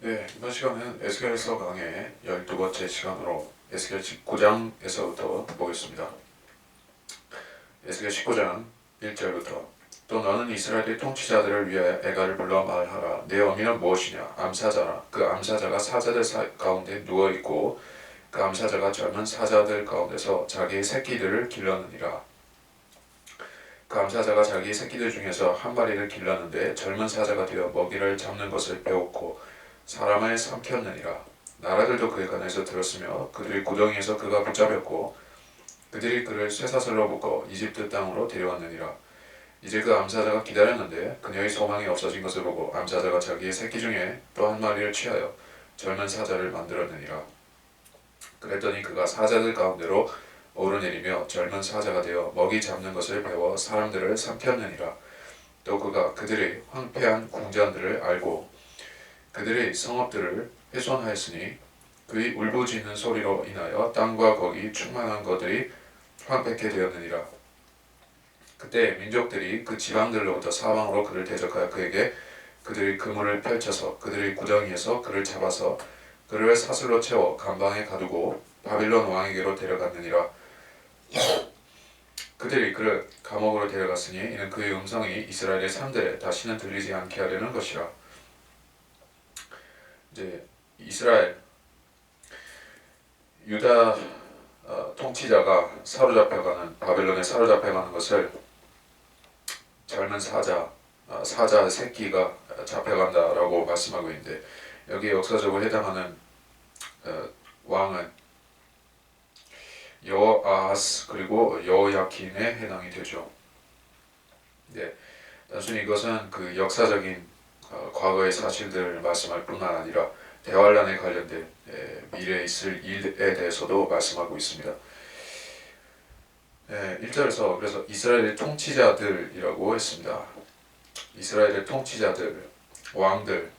네, 이번 시간은 에스겔서 강의 12번째 시간으로 에스겔 19장에서부터 보겠습니다. 에스겔 19장 1절부터 또 너는 이스라엘의 통치자들을 위하여 애가를 불러 말하라. 내 어미는 무엇이냐? 암사자라. 그 암사자가 사자들 가운데 누워있고 그 암사자가 젊은 사자들 가운데서 자기의 새끼들을 길렀느니라. 그 암사자가 자기의 새끼들 중에서 한 마리를 길렀는데 젊은 사자가 되어 먹이를 잡는 것을 배웠고 사람을 삼켰느니라. 나라들도 그의 간에서 들었으며 그들이 구덩이에서 그가 붙잡혔고 그들이 그를 쇠사슬로 묶어 이집트 땅으로 데려왔느니라. 이제 그 암사자가 기다렸는데 그녀의 소망이 없어진 것을 보고 암사자가 자기의 새끼 중에 또 한 마리를 취하여 젊은 사자를 만들었느니라. 그랬더니 그가 사자들 가운데로 오르내리며 젊은 사자가 되어 먹이 잡는 것을 배워 사람들을 삼켰느니라. 또 그가 그들의 황폐한 궁전들을 알고 그들의 성읍들을 훼손하였으니 그의 울부짖는 소리로 인하여 땅과 거기 충만한 것들이 황폐케 되었느니라. 그때 민족들이 그 지방들로부터 사방으로 그를 대적하여 그에게 그들의 그물을 펼쳐서 그들의 구덩이에서 그를 잡아서 그를 사슬로 채워 감방에 가두고 바빌론 왕에게로 데려갔느니라. 그들이 그를 감옥으로 데려갔으니 이는 그의 음성이 이스라엘의 산들에 다시는 들리지 않게 하려는 것이라. 이제 이스라엘 유다 통치자가 사로잡혀가는 바벨론에 사로잡혀가는 것을 젊은 사자 새끼가 잡혀간다라고 말씀하고 있는데 여기에 역사적으로 해당하는 왕은 여호아하스 그리고 여호야킨에 해당이 되죠. 네, 단순히 이것은 그 역사적인 과거의 사실들을 말씀할 뿐만 아니라 대환란에 관련된 미래에 있을 일에 대해서도 말씀하고 있습니다. 1절에서 그래서 이스라엘의 통치자들이라고 했습니다. 이스라엘의 통치자들, 왕들,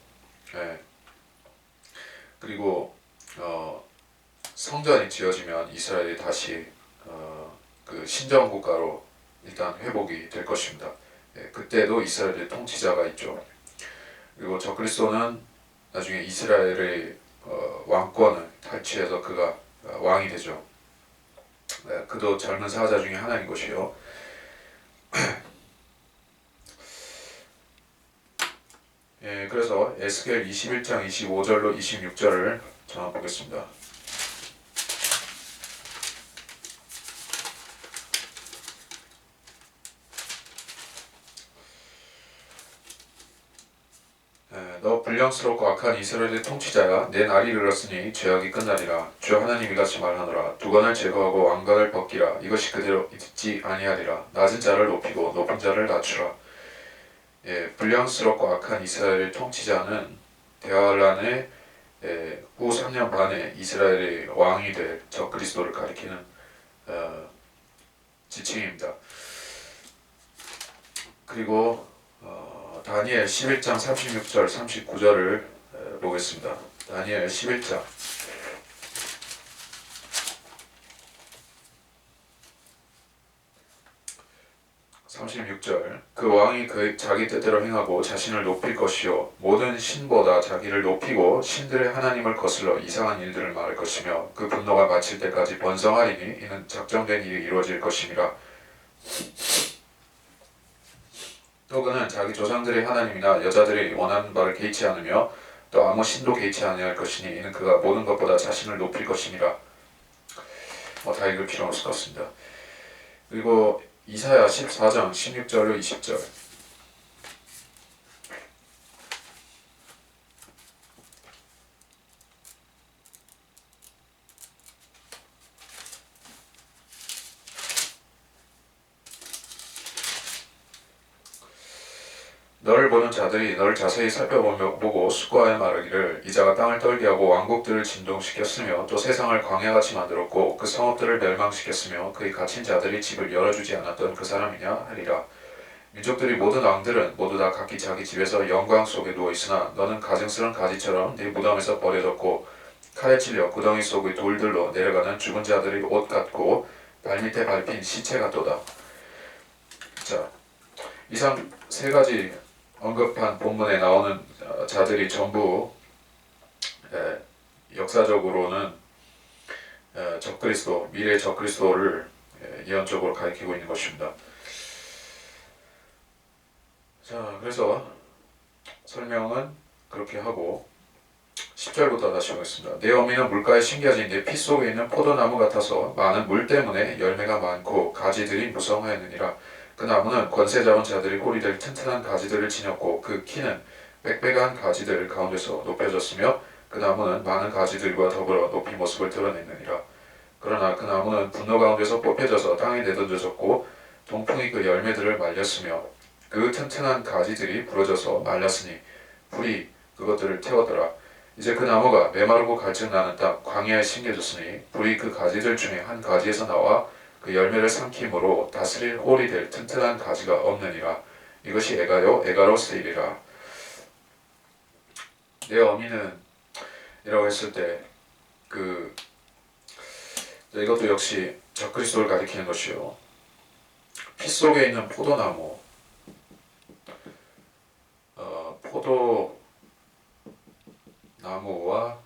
그리고 성전이 지어지면 이스라엘이 다시 그 신정 국가로 일단 회복이 될 것입니다. 그때도 이스라엘의 통치자가 있죠. 그리고 적그리스도는 나중에 이스라엘의 왕권을 탈취해서 그가 왕이 되죠. 그도 젊은 사자 중에 하나인 것이요. 그래서 에스겔 21장 25절로 26절을 전해 보겠습니다. 너 불량스럽고 악한 이스라엘의 통치자야, 내 날이 이르렀으니 죄악이 끝나리라. 주 하나님이 같이 말하노라. 두건을 제거하고 왕관을 벗기라. 이것이 그대로 있지 아니하리라. 낮은 자를 높이고 높은 자를 낮추라. 불량스럽고 악한 이스라엘의 통치자는 대환란의 후 3년 반에 이스라엘의 왕이 될 적그리스도를 가리키는 지칭입니다. 그리고 다니엘 11장 36절 39절을 보겠습니다. 다니엘 11장 36절 그 왕이 자기 뜻대로 행하고 자신을 높일 것이요 모든 신보다 자기를 높이고 신들의 하나님을 거슬러 이상한 일들을 말할 것이며 그 분노가 마칠 때까지 번성하리니 이는 작정된 일이 이루어질 것임이라. 또 그는 자기 조상들의 하나님이나 여자들이 원하는 바를 개의치 않으며 또 아무 신도 개의치 아니할 것이니 이는 그가 모든 것보다 자신을 높일 것임이라. 다 읽을 필요는 없을 것 같습니다. 그리고 이사야 14장 16절로 20절 너를 보는 자들이 너를 자세히 살펴보고 숙고하여 말하기를 이 자가 땅을 떨게 하고 왕국들을 진동시켰으며 또 세상을 광야같이 만들었고 그 성읍들을 멸망시켰으며 그의 갇힌 자들이 집을 열어주지 않았던 그 사람이냐 하리라. 민족들이 모든 왕들은 모두 다 각기 자기 집에서 영광 속에 누워있으나 너는 가증스런 가지처럼 네 무덤에서 버려졌고 칼에 찔려 구덩이 속의 돌들로 내려가는 죽은 자들의 옷 같고 발밑에 밟힌 시체 같도다. 자, 이상 세 가지 언급한 본문에 나오는 자들이 전부 역사적으로는 적그리스도, 미래 적그리스도를 예언적으로 가리키고 있는 것입니다. 자, 그래서 설명은 그렇게 하고 10절부터 다시 보겠습니다. 내 어미는 물가에 심겨진 내 피 속에 있는 포도나무 같아서 많은 물 때문에 열매가 많고 가지들이 무성하였느니라. 그 나무는 권세 잡은 자들이 홀이될 튼튼한 가지들을 지녔고 그 키는 빽빽한 가지들 가운데서 높여졌으며 그 나무는 많은 가지들과 더불어 높이 모습을 드러냈느니라. 그러나 그 나무는 분노 가운데서 뽑혀져서 땅에 내던져졌고 동풍이 그 열매들을 말렸으며 그 튼튼한 가지들이 부러져서 말랐으니 불이 그것들을 태웠더라. 이제 그 나무가 메마르고 갈증 나는 땅 광야에 심겨졌으니 불이 그 가지들 중에 한 가지에서 나와 그 열매를 삼킴으로 다스릴 홀이 될 튼튼한 가지가 없느니라. 이것이 에가요 에가로스이리라. 내 어미는 이라고 했을 때 이것도 역시 적그리스도를 가리키는 것이요. 피 속에 있는 포도나무, 포도나무와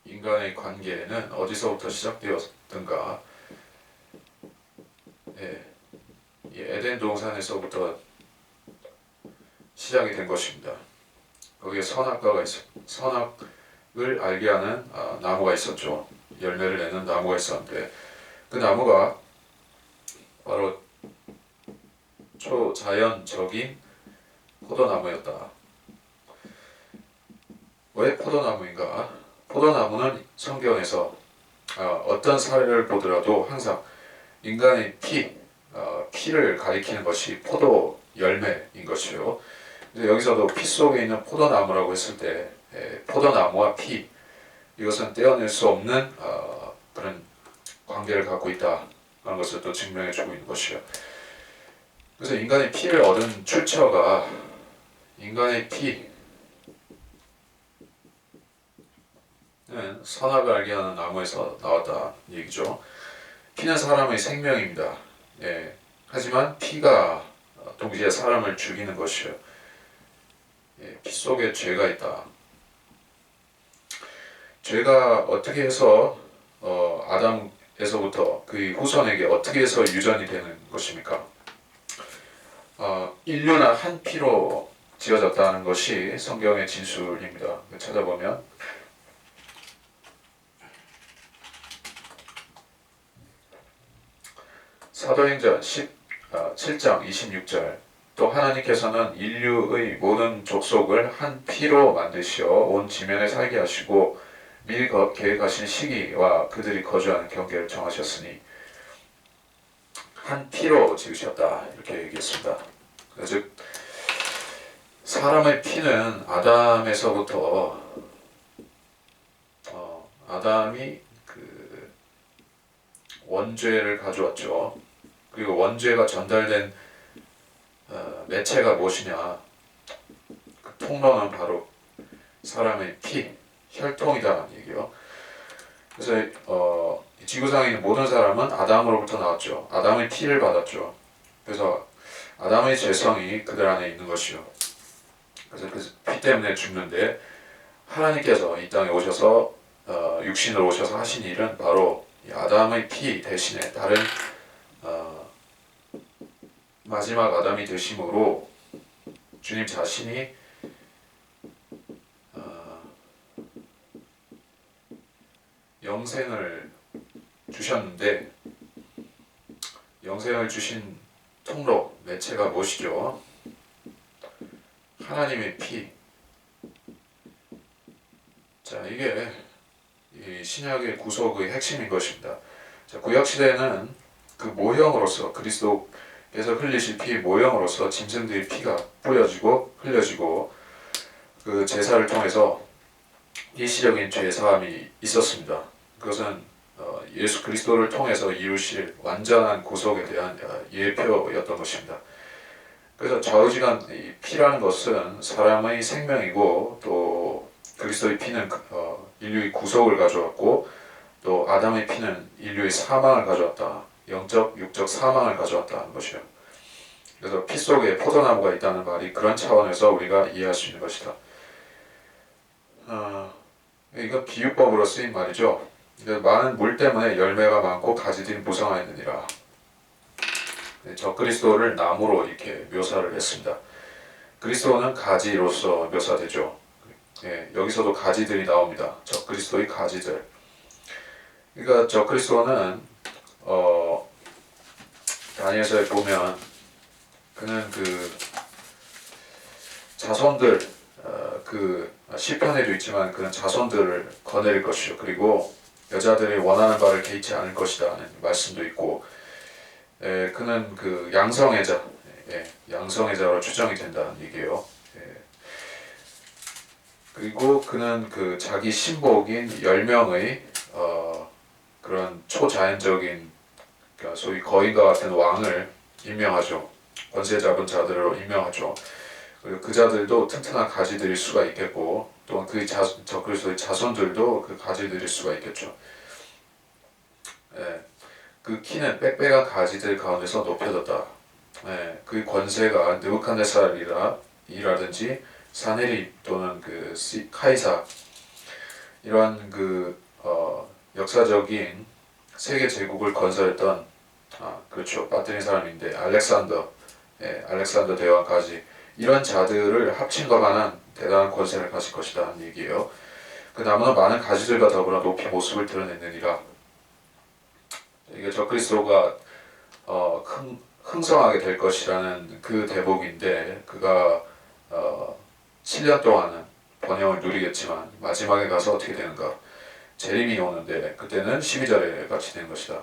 인간의 관계는 어디서부터 시작되었던가? 이 에덴 동산에서부터 시작이 된 것입니다. 거기에 선악을 알게 하는 나무가 있었죠. 열매를 내는 나무가 있었는데 그 나무가 바로 초자연적인 포도나무였다. 왜 포도나무인가? 포도나무는 성경에서 어떤 사례를 보더라도 항상 인간의 피를 가리키는 것이 포도 열매인 것이요. 여기서도 피 속에 있는 포도나무라고 했을 때 포도나무와 피, 이것은 떼어낼 수 없는 그런 관계를 갖고 있다는 것을 또 증명해 주고 있는 것이요. 그래서 인간의 피를 얻은 출처가 인간의 피는 선악을 알게 하는 나무에서 나왔다 얘기죠. 피는 사람의 생명입니다. 하지만 피가 동시에 사람을 죽이는 것이요. 피 속에 죄가 있다. 죄가 어떻게 해서 아담에서부터 그 후손에게 어떻게 해서 유전이 되는 것입니까? 인류는 한 피로 지어졌다는 것이 성경의 진술입니다. 찾아보면 사도행전 7장 26절, 또 하나님께서는 인류의 모든 족속을 한 피로 만드시어 온 지면에 살게 하시고 미리 계획하신 시기와 그들이 거주하는 경계를 정하셨으니 한 피로 지으셨다, 이렇게 얘기했습니다. 즉 사람의 피는 아담에서부터 아담이 그 원죄를 가져왔죠. 그리고 원죄가 전달된 매체가 무엇이냐? 그 통로는 바로 사람의 피, 혈통이다라는 얘기요. 그래서 지구상에 있는 모든 사람은 아담으로부터 나왔죠. 아담의 피를 받았죠. 그래서 아담의 죄성이 그들 안에 있는 것이요. 그래서 그 피 때문에 죽는데 하나님께서 이 땅에 오셔서 육신으로 오셔서 하신 일은 바로 이 아담의 피 대신에 다른 마지막 아담이 되심으로 주님 자신이 영생을 주셨는데, 영생을 주신 통로, 매체가 무엇이죠? 하나님의 피. 자, 이게 이 신약의 구속의 핵심인 것입니다. 자, 구약시대에는 그 모형으로서 그리스도께서 흘리신 피 모형으로서 짐승들의 피가 뿌려지고 흘려지고 그 제사를 통해서 일시적인 죄사함이 있었습니다. 그것은 예수 그리스도를 통해서 이루실 완전한 구속에 대한 예표였던 것입니다. 그래서 좌우지간 이 피라는 것은 사람의 생명이고 또 그리스도의 피는 인류의 구속을 가져왔고 또 아담의 피는 인류의 사망을 가져왔다. 영적, 육적 사망을 가져왔다는 것이요. 그래서 피 속에 포도나무가 있다는 말이 그런 차원에서 우리가 이해할 수 있는 것이다. 이건 비유법으로 쓰인 말이죠. 많은 물 때문에 열매가 많고 가지들이 무성하였느니라. 적그리스도를 나무로 이렇게 묘사를 했습니다. 그리스도는 가지로서 묘사되죠. 여기서도 가지들이 나옵니다. 적그리스도의 가지들. 그러니까 적그리스도는 다니엘서에 보면 그는 그 자손들 그 시편에도 있지만 그는 자손들을 거느릴 것이요. 그리고 여자들이 원하는 바를 개의치 않을 것이다는 말씀도 있고, 그는 그 양성애자, 양성애자로 추정이 된다는 얘기예요. 그리고 그는 그 자기 신복인 10명의 그런 초자연적인, 그러니까 소위 거인과 같은 왕을 임명하죠. 권세 잡은 자들로 임명하죠. 그리고 그 자들도 튼튼한 가지들일 수가 있겠고, 또는 그 적그리스도의 자손들도 그 가지들일 수가 있겠죠. 그 키는 빽빽한 가지들 가운데서 높여졌다. 그 권세가 느부갓네살이라든지 사네립 또는 그 카이사, 이러한 그 역사적인 세계 제국을 건설했던, 그렇죠, 빠뜨린 사람인데 알렉산더 대왕까지 이런 자들을 합친 것만한 대단한 권세를 가질 것이다 하는 얘기예요. 그 나무는 많은 가지들과 더불어 높이 모습을 드러냈느니라. 이게 적그리스도가 흥성하게 될 것이라는 그 대목인데, 그가 7년 동안은 번영을 누리겠지만 마지막에 가서 어떻게 되는가? 재림이 오는데 그때는 12절에 같이 되는 것이다.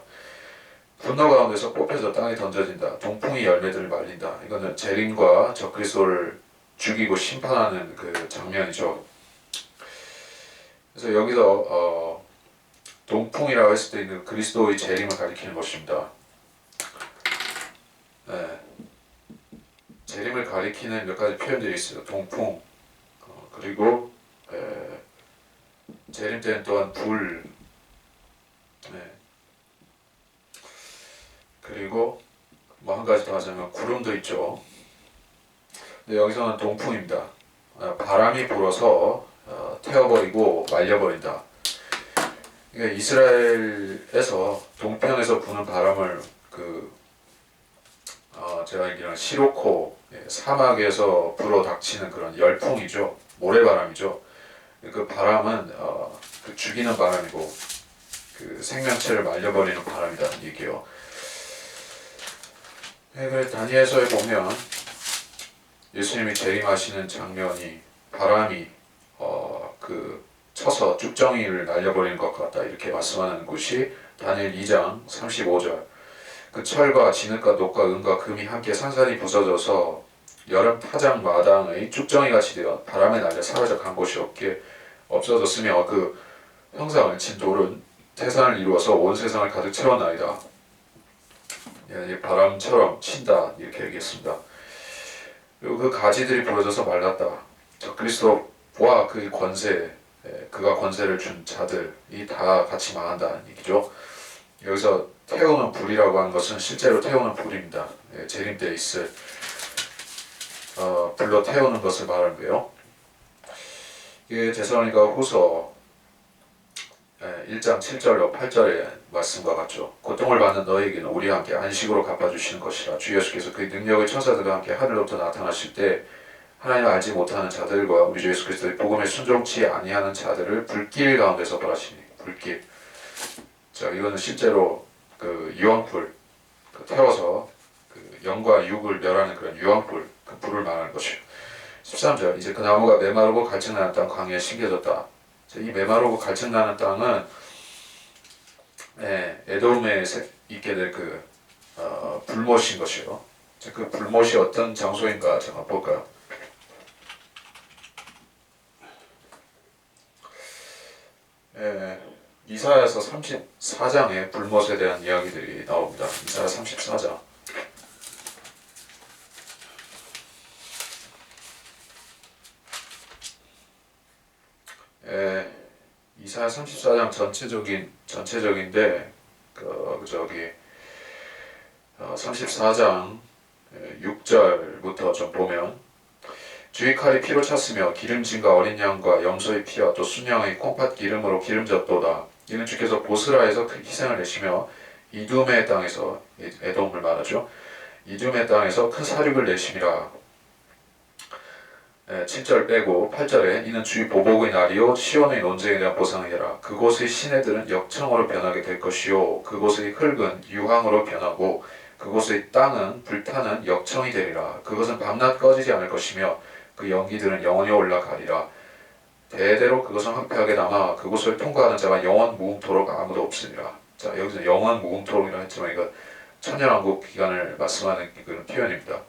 분노 가운데서 뽑혀서 땅에 던져진다. 동풍이 열매들을 말린다. 이거는 재림과 적그리스도를 죽이고 심판하는 그 장면이죠. 그래서 여기서 동풍이라고 했을 때 있는 그리스도의 재림을 가리키는 것입니다. 재림을 가리키는 몇 가지 표현들이 있어요. 동풍, 그리고 재림 때는 또한 불, 그리고 뭐 한 가지 더 하자면 구름도 있죠. 근데 여기서는 동풍입니다. 바람이 불어서 태워버리고 말려버린다. 그러니까 이스라엘에서 동편에서 부는 바람을 제가 알기로는 시로코 사막에서 불어닥치는 그런 열풍이죠. 모래바람이죠. 그 바람은 그 죽이는 바람이고 그 생명체를 말려버리는 바람이라는 얘기예요. 그래서 다니엘서에 보면 예수님이 재림하시는 장면이 바람이 쳐서 쭉정이를 날려버리는 것 같다 이렇게 말씀하는 곳이 다니엘 2장 35절. 그 철과 진흙과 녹과 은과 금이 함께 산산이 부서져서 여름 타작 마당의 쭉정이같이 되어 바람에 날려 사라져 간 곳이 없어졌으며 그 형상을 친 돌은 태산을 이루어서 온 세상을 가득 채웠나이다. 바람처럼 친다 이렇게 얘기했습니다. 그리고 그 가지들이 부러져서 말랐다. 그리스도와 그의 권세, 그가 권세를 준 자들이 다 같이 망한다는 얘기죠. 여기서 태우는 불이라고 하는 것은 실제로 태우는 불입니다. 재림 때 있을 불로 태우는 것을 말하는 거예요. 이게 데살로니가 후서 1장 7절로 8절의 말씀과 같죠. 고통을 받는 너에게는 우리와 함께 안식으로 갚아주시는 것이라. 주 예수께서 그의 능력의 천사들과 함께 하늘로부터 나타나실 때 하나님을 알지 못하는 자들과 우리 주 예수 그리스도의 복음에 순종치 아니하는 자들을 불길 가운데서 벌하시니. 불길. 자, 이거는 실제로 그 유황불, 태워서 그 영과 육을 멸하는 그런 유황불, 그 불을 말하는 것이요. 13절. 이제 그 나무가 메마르고 갈증나는 땅 광야에 심겨졌다. 이 메마르고 갈증나는 땅은 에돔에 있게 될 그 불못인 것이요. 그 불못이 어떤 장소인가 잠깐 볼까요? 이사야서 34장에 불못에 대한 이야기들이 나옵니다. 이사야 34장. 이사야 34장 전체적인데 34장 6절부터 좀 보면 주의 칼이 피로 찼으며 기름진과 어린 양과 염소의 피와 또 순양의 콩팥 기름으로 기름졌도다. 이는 주께서 보스라에서 큰 희생을 내시며 이둠의 땅에서 에돔을 말하죠. 이둠의 땅에서 큰 사륙을 내심이라. 7절 빼고 8절에 이는 주의 보복의 날이요 시온의 논쟁에 대한 보상이라. 그곳의 시내들은 역청으로 변하게 될 것이요 그곳의 흙은 유황으로 변하고 그곳의 땅은 불타는 역청이 되리라. 그것은 밤낮 꺼지지 않을 것이며 그 연기들은 영원히 올라가리라. 대대로 그것은 황폐하게 남아 그곳을 통과하는 자가 영원 무궁토록 아무도 없으리라. 자, 여기서 영원 무궁토록이라 했지만 이거 천년왕국 기간을 말씀하는 그런 표현입니다.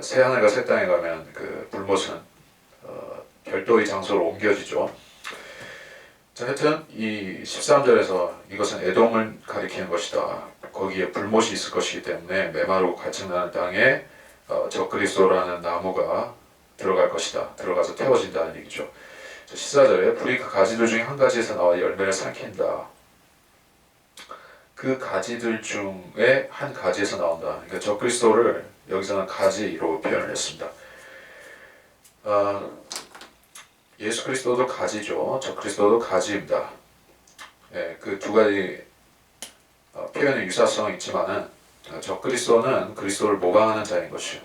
새 하늘과 새 땅에 가면 그 불못은 별도의 장소로 옮겨지죠. 자, 하여튼 이 13절에서 이것은 에돔을 가리키는 것이다. 거기에 불못이 있을 것이기 때문에 메마르고 갈증나는 땅에 적그리스도라는 나무가 들어갈 것이다. 들어가서 태워진다는 얘기죠. 14절에 불이 그 가지들 중에 한 가지에서 나와 열매를 삼킨다. 그 가지들 중에 한 가지에서 나온다. 그러니까 적그리스도를 여기서는 가지로 표현을 했습니다. 예수 그리스도도 가지죠. 적그리스도도 가지입니다. 그 두 가지 표현의 유사성이 있지만은 적그리스도는 그리스도를 모방하는 자인 것이요.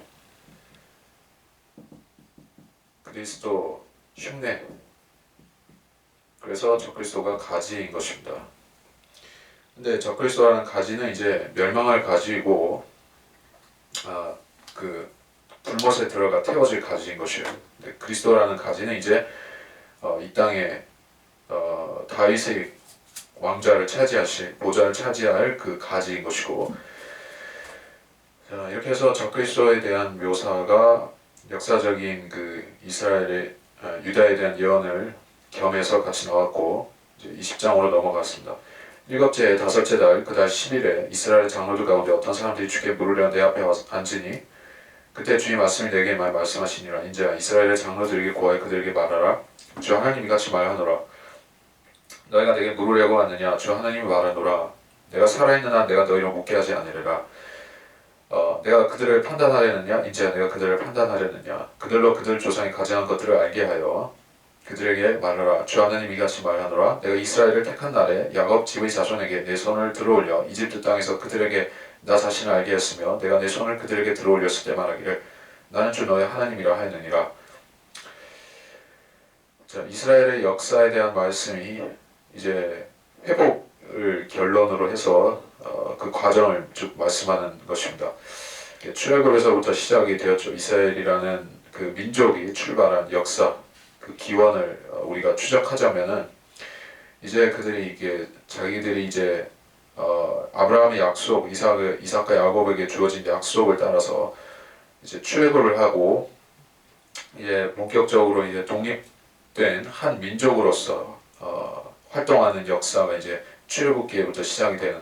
그리스도 흉내. 그래서 적그리스도가 가지인 것입니다. 근데 적그리스도라는 가지는 이제 멸망할 가지이고 그 불못에 들어가 태워질 가지인 것이에요. 근데 그리스도라는 가지는 이제 이 땅에 다윗의 왕자를 차지하실 보좌를 차지할 그 가지인 것이고, 이렇게 해서 적그리스도에 대한 묘사가 역사적인 그 이스라엘의 유다에 대한 예언을 겸해서 같이 나왔고, 이제 20장으로 넘어갔습니다. 일곱째 다섯째 달 그 달 10일에 이스라엘 장로들 가운데 어떤 사람들이 주께 물으려 내 앞에 와서 앉으니 그때 주의 말씀이 내게 말씀하시니라. 인자 이스라엘의 장로들에게 고하여 그들에게 말하라. 주 하나님이 같이 말하노라. 너희가 내게 물으려고 왔느냐. 주 하나님이 말하노라. 내가 살아있는 한 내가 너희를 묻게 하지 아니리라. 내가 그들을 판단하려느냐. 인자 내가 그들을 판단하려느냐. 그들로 그들 조상이 가져간 것들을 알게 하여 그들에게 말하라. 주 하나님이 같이 말하노라. 내가 이스라엘을 택한 날에 야곱 집의 자손에게 내 손을 들어올려 이집트 땅에서 그들에게 나 자신을 알게 했으며 내가 내 손을 그들에게 들어올렸을 때 말하기를 나는 주 너의 하나님이라 하였느니라. 자, 이스라엘의 역사에 대한 말씀이 이제 회복을 결론으로 해서 그 과정을 쭉 말씀하는 것입니다. 출애굽에서부터 시작이 되었죠. 이스라엘이라는 그 민족이 출발한 역사, 그 기원을 우리가 추적하자면은 이제 그들이 자기들이 이제 아브라함의 약속, 이삭과 야곱에게 주어진 약속을 따라서 이제 출애굽을 하고 이제 본격적으로 이제 독립된 한 민족으로서 활동하는 역사가 이제 출애굽기에부터 시작이 되는.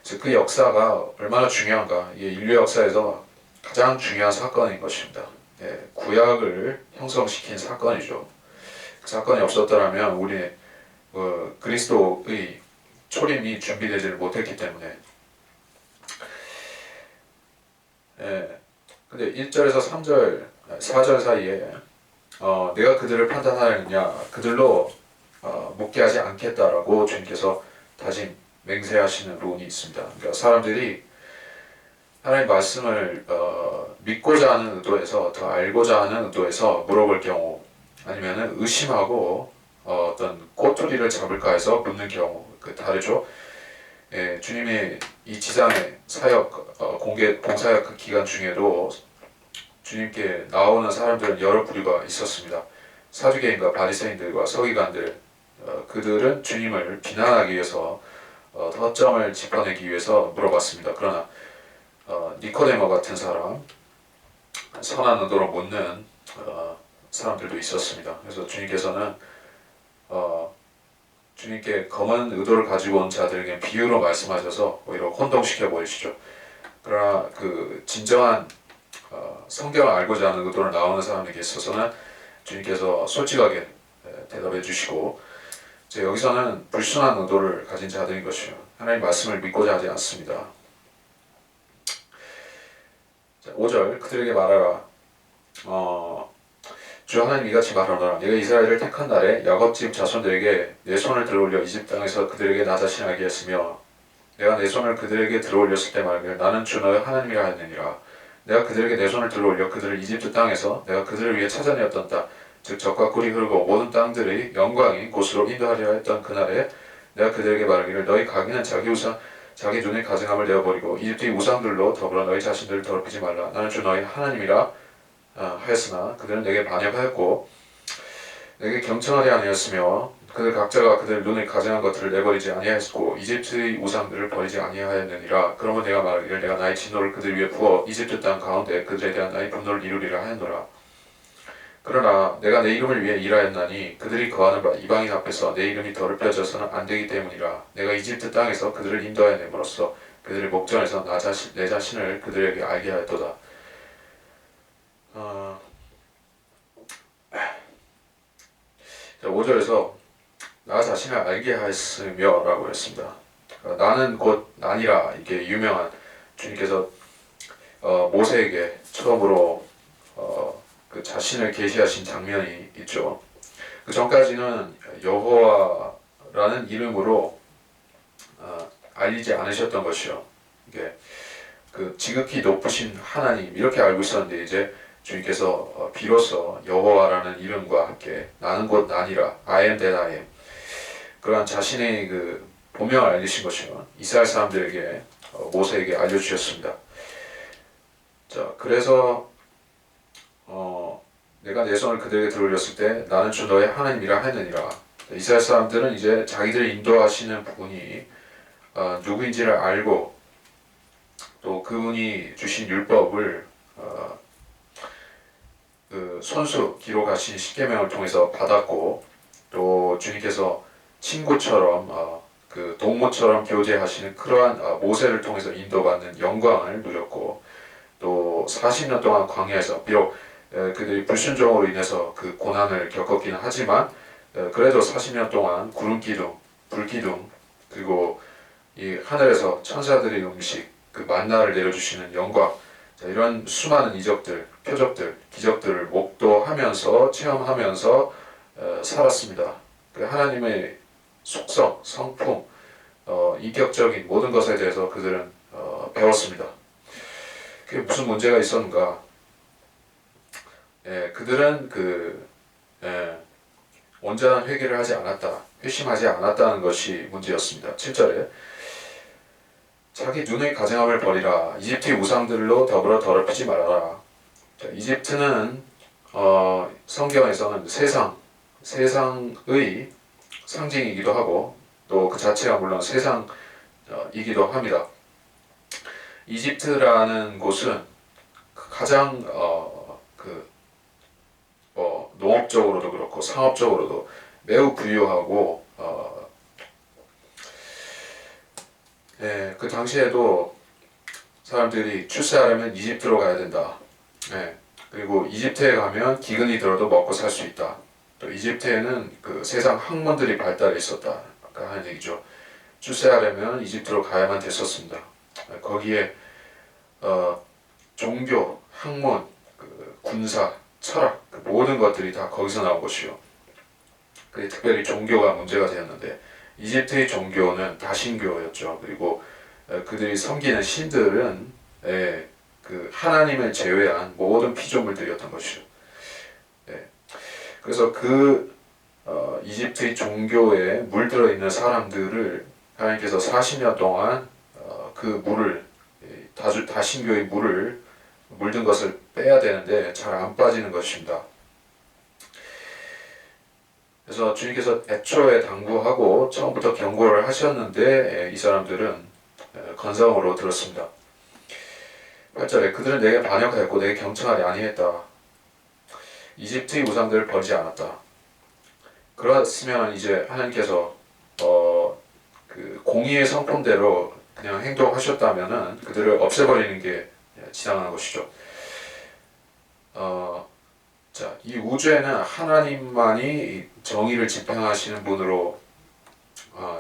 그래서 그 역사가 얼마나 중요한가? 이게 인류 역사에서 가장 중요한 사건인 것입니다. 구약을 형성시킨 사건이죠. 그 사건이 없었더라면 우리 그리스도의 초림이 준비되지를 못했기 때문에. 근데 1절에서 3절, 4절 사이에 내가 그들을 판단하느냐, 그들로 묻게 하지 않겠다라고 주님께서 다시 맹세하시는 부분이 있습니다. 그러니까 사람들이 하나님의 말씀을 믿고자 하는 의도에서, 더 알고자 하는 의도에서 물어볼 경우, 아니면은 의심하고 어떤 꼬투리를 잡을까 해서 묻는 경우, 다르죠. 주님의 이 지상의 사역, 봉사역 기간 중에도 주님께 나오는 사람들은 여러 부류가 있었습니다. 사두개인과 바리새인들과 서기관들, 그들은 주님을 비난하기 위해서 허점을 짚어내기 위해서 물어봤습니다. 그러나 니코데모 같은 사람, 선한 의도로 묻는 사람들도 있었습니다. 그래서 주님께서는 주님께 검은 의도를 가지고 온 자들에게 비유로 말씀하셔서 오히려 혼동시켜 보이시죠. 그러나 그 진정한 성경을 알고자 하는 의도로 나오는 사람에게 있어서는 주님께서 솔직하게 대답해 주시고, 여기서는 불순한 의도를 가진 자들인 것이요, 하나님 말씀을 믿고자 하지 않습니다. 5절 그들에게 말하라. 주 하나님 이같이 말하노라. 내가 이스라엘을 택한 날에 야곱 집 자손들에게 내 손을 들어올려 이집트 땅에서 그들에게 나 자신 알게 했으며 내가 내 손을 그들에게 들어올렸을 때 말하며 나는 주 너의 하나님이라 하느니라. 내가 그들에게 내 손을 들어올려 그들을 이집트 땅에서 내가 그들을 위해 찾아내었던 땅, 즉 젖과 꿀이 흐르고 모든 땅들의 영광인 곳으로 인도하려 했던 그날에 내가 그들에게 말하기를 너희 가기는 자기 우상 자기 눈의 가증함을 내어버리고 이집트의 우상들로 더불어 너희 자신들을 더럽히지 말라. 나는 주 너희 하나님이라 하였으나 그들은 내게 반역하였고 내게 경청하지 아니하였으며 그들 각자가 그들 눈에 가증한 것들을 내버리지 아니하였고 이집트의 우상들을 버리지 아니하였느니라. 그러면 내가 말하기를 내가 나의 진노를 그들 위에 부어 이집트 땅 가운데 그들에 대한 나의 분노를 이루리라 하였노라. 그러나 내가 내 이름을 위해 일하였나니 그들이 거하는 바 이방인 앞에서 내 이름이 더럽혀져서는 안 되기 때문이라. 내가 이집트 땅에서 그들을 인도하여냄으로써 그들의 목전에서 내 자신을 그들에게 알게 하였도다. 5절에서 나 자신을 알게 하였으며 라고 했습니다. 나는 곧 나니라. 이게 유명한 주님께서 모세에게 처음으로 그 자신을 계시하신 장면이 있죠. 그 전까지는 여호와라는 이름으로 알리지 않으셨던 것이요. 이게 그 지극히 높으신 하나님 이렇게 알고 있었는데 이제 주님께서 비로소 여호와라는 이름과 함께 나는 곧 나니라, I am that I am, 그러한 자신의 그 본명을 알리신 것이요. 이스라엘 사람들에게 모세에게 알려주셨습니다. 자, 그래서 내가 내 손을 그들에게 들어올렸을 때 나는 주 너의 하나님이라 했느니라. 이스라엘 사람들은 이제 자기들을 인도하시는 분이 누구인지를 알고 또 그분이 주신 율법을 그 손수 기록하신 십계명을 통해서 받았고 또 주님께서 친구처럼 그 동무처럼 교제하시는 그러한 모세를 통해서 인도받는 영광을 누렸고 또 40년 동안 광야에서 비록 그들이 불순종으로 인해서 그 고난을 겪었기는 하지만 그래도 40년 동안 구름 기둥, 불 기둥 그리고 이 하늘에서 천사들의 음식, 그 만나를 내려주시는 영광, 자, 이런 수많은 이적들, 표적들, 기적들을 목도하면서 체험하면서 살았습니다. 그 하나님의 속성, 성품, 인격적인 모든 것에 대해서 그들은 배웠습니다. 그게 무슨 문제가 있었는가? 그들은 온전한 회개를 하지 않았다, 회심하지 않았다는 것이 문제였습니다. 7절에 자기 눈의 가증함을 버리라. 이집트의 우상들로 더불어 더럽히지 말아라. 자, 이집트는 성경에서는 세상의 상징이기도 하고 또 그 자체가 물론 세상이기도 합니다. 이집트라는 곳은 가장 농업적으로도 그렇고 상업적으로도 매우 부유하고 그 당시에도 사람들이 출세하려면 이집트로 가야 된다. 그리고 이집트에 가면 기근이 들어도 먹고 살 수 있다. 또 이집트에는 그 세상 학문들이 발달해 있었다. 아까 하는 얘기죠. 출세하려면 이집트로 가야만 됐었습니다. 거기에 종교, 학문, 군사, 철학 그 모든 것들이 다 거기서 나온 것이요. 특별히 종교가 문제가 되었는데 이집트의 종교는 다신교였죠. 그리고 그들이 섬기는 신들은 그 하나님을 제외한 모든 피조물들이었던 것이죠. 그래서 이집트의 종교에 물들어 있는 사람들을 하나님께서 40년 동안 그 물을 다신교의 물을 물든 것을 빼야 되는데 잘 안 빠지는 것입니다. 그래서 주님께서 애초에 당부하고 처음부터 경고를 하셨는데 이 사람들은 건성으로 들었습니다. 8절에 그들은 내게 반역하였고 내게 경청하지 아니했다. 이집트의 우상들을 버리지 않았다. 그렇으면 이제 하나님께서 그 공의의 성품대로 그냥 행동하셨다면은 그들을 없애버리는 게 지당한 것이죠. 자, 이 우주에는 하나님만이 정의를 집행하시는 분으로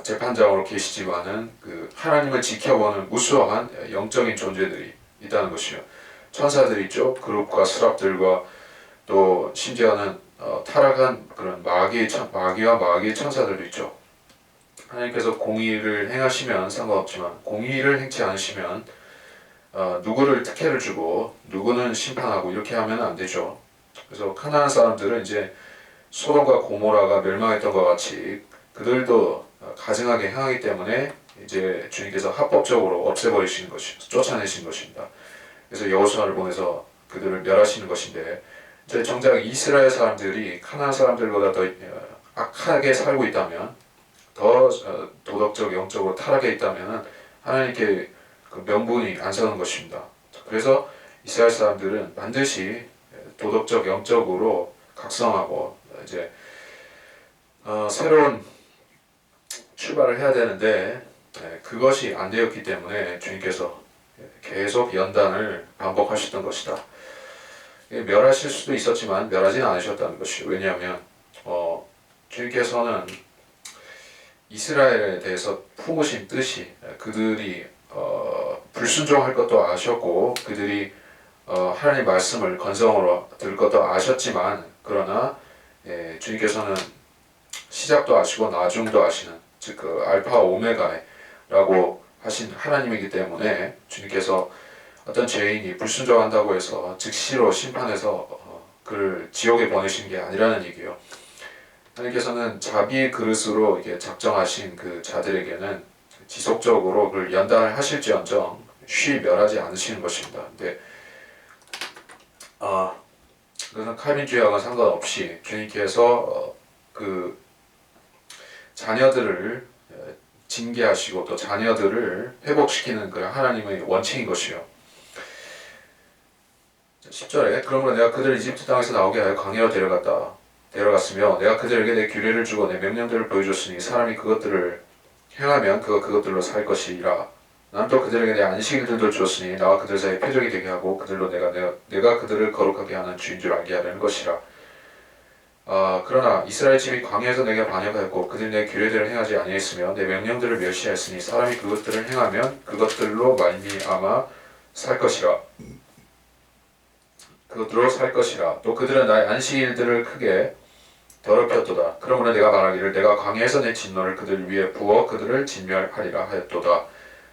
재판장으로 계시지만은 그 하나님을 지켜보는 무수한 영적인 존재들이 있다는 것이요. 천사들이 있죠. 그룹과 스랍들과 또 심지어는 타락한 그런 마귀와 마귀의 천사들도 있죠. 하나님께서 공의를 행하시면 상관없지만 공의를 행치 않으시면 누구를 특혜를 주고 누구는 심판하고 이렇게 하면 안 되죠. 그래서 가나안 사람들은 이제 소돔과 고모라가 멸망했던 것 같이 그들도 가증하게 행하기 때문에 이제 주님께서 합법적으로 없애버리시는 것이 쫓아내신 것입니다. 그래서 여호수아를 보내서 그들을 멸하시는 것인데 이제 정작 이스라엘 사람들이 가나안 사람들보다 더 악하게 살고 있다면 더 도덕적 영적으로 타락해 있다면 하나님께 그 명분이 안 서는 것입니다. 그래서 이스라엘 사람들은 반드시 도덕적 영적으로 각성하고 이제 새로운 출발을 해야 되는데 그것이 안 되었기 때문에 주님께서 계속 연단을 반복하셨던 것이다. 멸하실 수도 있었지만 멸하지는 않으셨다는 것이죠. 왜냐하면 주님께서는 이스라엘에 대해서 품으신 뜻이 그들이 불순종할 것도 아셨고 그들이 하나님 말씀을 건성으로 들을 것도 아셨지만 그러나 주님께서는 시작도 아시고 나중도 아시는 즉 그 알파 오메가라고 하신 하나님이기 때문에 주님께서 어떤 죄인이 불순종한다고 해서 즉시로 심판해서 그를 지옥에 보내신 게 아니라는 얘기예요. 하나님께서는 자비 그릇으로 이게 작정하신 그 자들에게는 지속적으로 그를 연단을 하실지언정 쉬 멸하지 않으시는 것입니다. 근데 그것은 칼빈주의와는 상관없이 주님께서 그 자녀들을 징계하시고 또 자녀들을 회복시키는 그 하나님의 원칙인 것이요. 10절에 그러므로 내가 그들을 이집트 땅에서 나오게 하여 광야로 데려갔으며 내가 그들에게 내 규례를 주고 내 명령들을 보여줬으니 사람이 그것들을 행하면 그것들로 살 것이라. 난 또 그들에게 내 안식일들도 주었으니 나와 그들 사이에 표적이 되게 하고 그들로 내가 그들을 거룩하게 하는 주인 줄 알게 하려는 것이라. 그러나 이스라엘 집이 광야에서 내게 반역하였고 그들이 내 규례들을 행하지 아니했으며 내 명령들을 멸시하였으니 사람이 그것들을 행하면 그것들로 말미암아 살 것이라. 그것들로 살 것이라. 또 그들은 나의 안식일들을 크게 더럽혔도다. 그러므로 내가 말하기를 내가 광야에서 내 진노를 그들 위에 부어 그들을 진멸하리라 하였도다.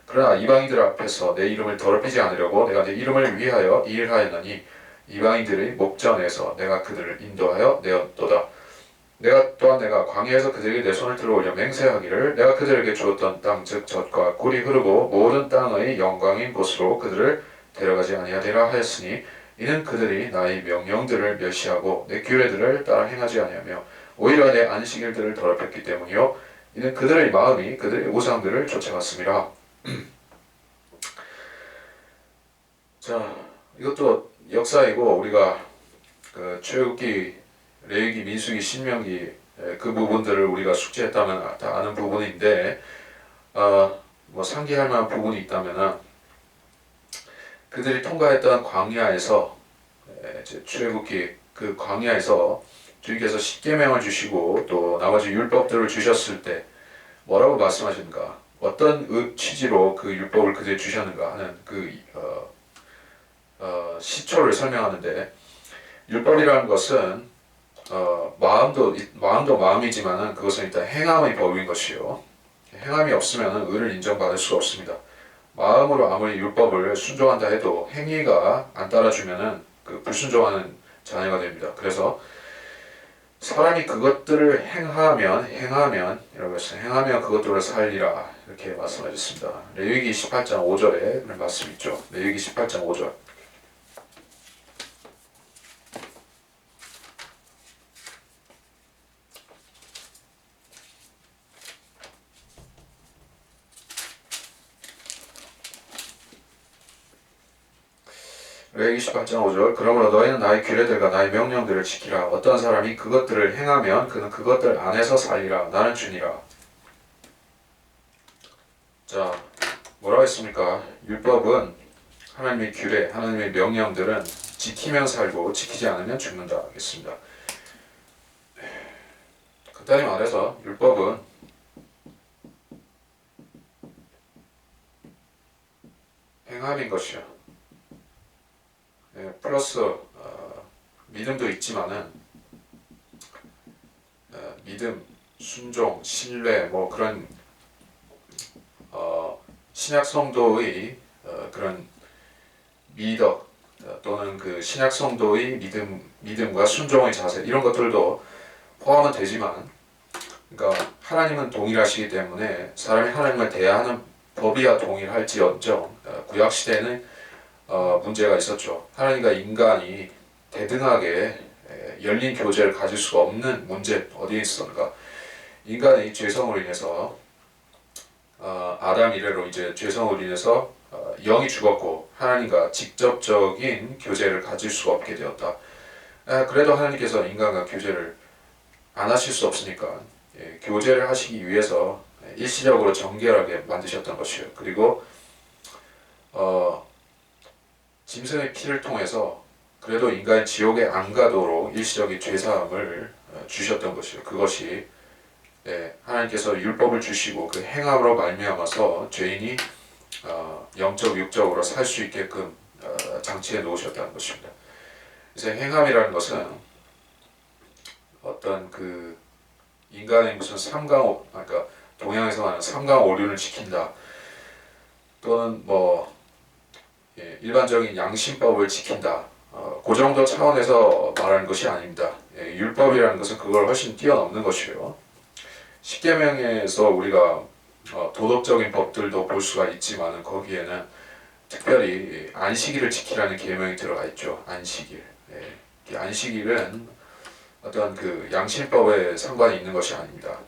그러나 이방인들 앞에서 내 이름을 더럽히지 않으려고 내가 내 이름을 위하여 이 일을 하였나니 이방인들의 목전에서 내가 그들을 인도하여 내었도다. 내가 광야에서 그들에게 내 손을 들어올려 맹세하기를 내가 그들에게 주었던 땅 즉 젖과 꿀이 흐르고 모든 땅의 영광인 곳으로 그들을 데려가지 아니하리라 하였으니 이는 그들이 나의 명령들을 멸시하고 내 규례들을 따라 행하지 아니하며 오히려 내 안식일들을 더럽혔기 때문이요 이는 그들의 마음이 그들의 우상들을 쫓아갔음이라. 자, 이것도 역사이고 우리가 그 출애굽기, 레위기, 민수기, 신명기 그 부분들을 우리가 숙지했다면 다 아는 부분인데 뭐 상기할 만한 부분이 있다면은 그들이 통과했던 광야에서 출애굽기 그 광야에서 주님께서 십계명을 주시고 또 나머지 율법들을 주셨을 때 뭐라고 말씀하셨는가? 어떤 취지로 그 율법을 그들에게 주셨는가 하는 그 시초를 설명하는데 율법이라는 것은 마음도 마음이지만은 그것은 일단 행함의 법인 것이요. 행함이 없으면은 의를 인정받을 수가 없습니다. 마음으로 아무리 율법을 순종한다 해도 행위가 안 따라주면은 그 불순종하는 자녀가 됩니다. 그래서 사람이 그것들을 행하면 이라고 했어요. 행하면 그것들을 살리라 이렇게 말씀하셨습니다. 레위기 18장 5절에 그런 말씀 있죠. 레위기 18장 5절. 레위기 18장 5절 그러므로 너희는 나의 규례들과 나의 명령들을 지키라. 어떤 사람이 그것들을 행하면 그는 그것들 안에서 살리라. 나는 주니라. 자, 뭐라고 했습니까? 율법은 하나님의 규례, 하나님의 명령들은 지키면 살고 지키지 않으면 죽는다 했습니다. 간단히 말해서 율법은 행함인 것이요. 플러스 믿음도 있지만은 믿음, 순종, 신뢰 뭐 그런 신약 성도의 그런 미덕 또는 그 신약 성도의 믿음과 순종의 자세 이런 것들도 포함은 되지만, 그러니까 하나님은 동일하시기 때문에 사람이 하나님을 대하는 법이야 동일할지언정 구약 시대에는 문제가 있었죠. 하나님과 인간이 대등하게 열린 교제를 가질 수가 없는 문제 어디에 있었는가? 인간의 죄성으로 인해서 아담 이래로 이제 죄성으로 인해서 영이 죽었고 하나님과 직접적인 교제를 가질 수가 없게 되었다. 그래도 하나님께서 인간과 교제를 안 하실 수 없으니까 교제를 하시기 위해서 일시적으로 정결하게 만드셨던 것이에요. 그리고 짐승의 피를 통해서 그래도 인간이 지옥에 안 가도록 일시적인 죄사함을 주셨던 것이에요. 그것이 하나님께서 율법을 주시고 그 행함으로 말미암아서 죄인이 영적 육적으로 살 수 있게끔 장치해 놓으셨다는 것입니다. 그래서 행함이라는 것은 어떤 그 인간의 무슨 그러니까 동양에서 말하는 삼강오륜을 지킨다 또는 뭐 일반적인 양심법을 지킨다 그 정도 차원에서 말하는 것이 아닙니다. 율법이라는 것은 그걸 훨씬 뛰어넘는 것이에요. 십계명에서 우리가 도덕적인 법들도 볼 수가 있지만 거기에는 특별히 안식일을 지키라는 계명이 들어가 있죠. 안식일. 이 안식일은 어떤 그 양심법에 상관이 있는 것이 아닙니다.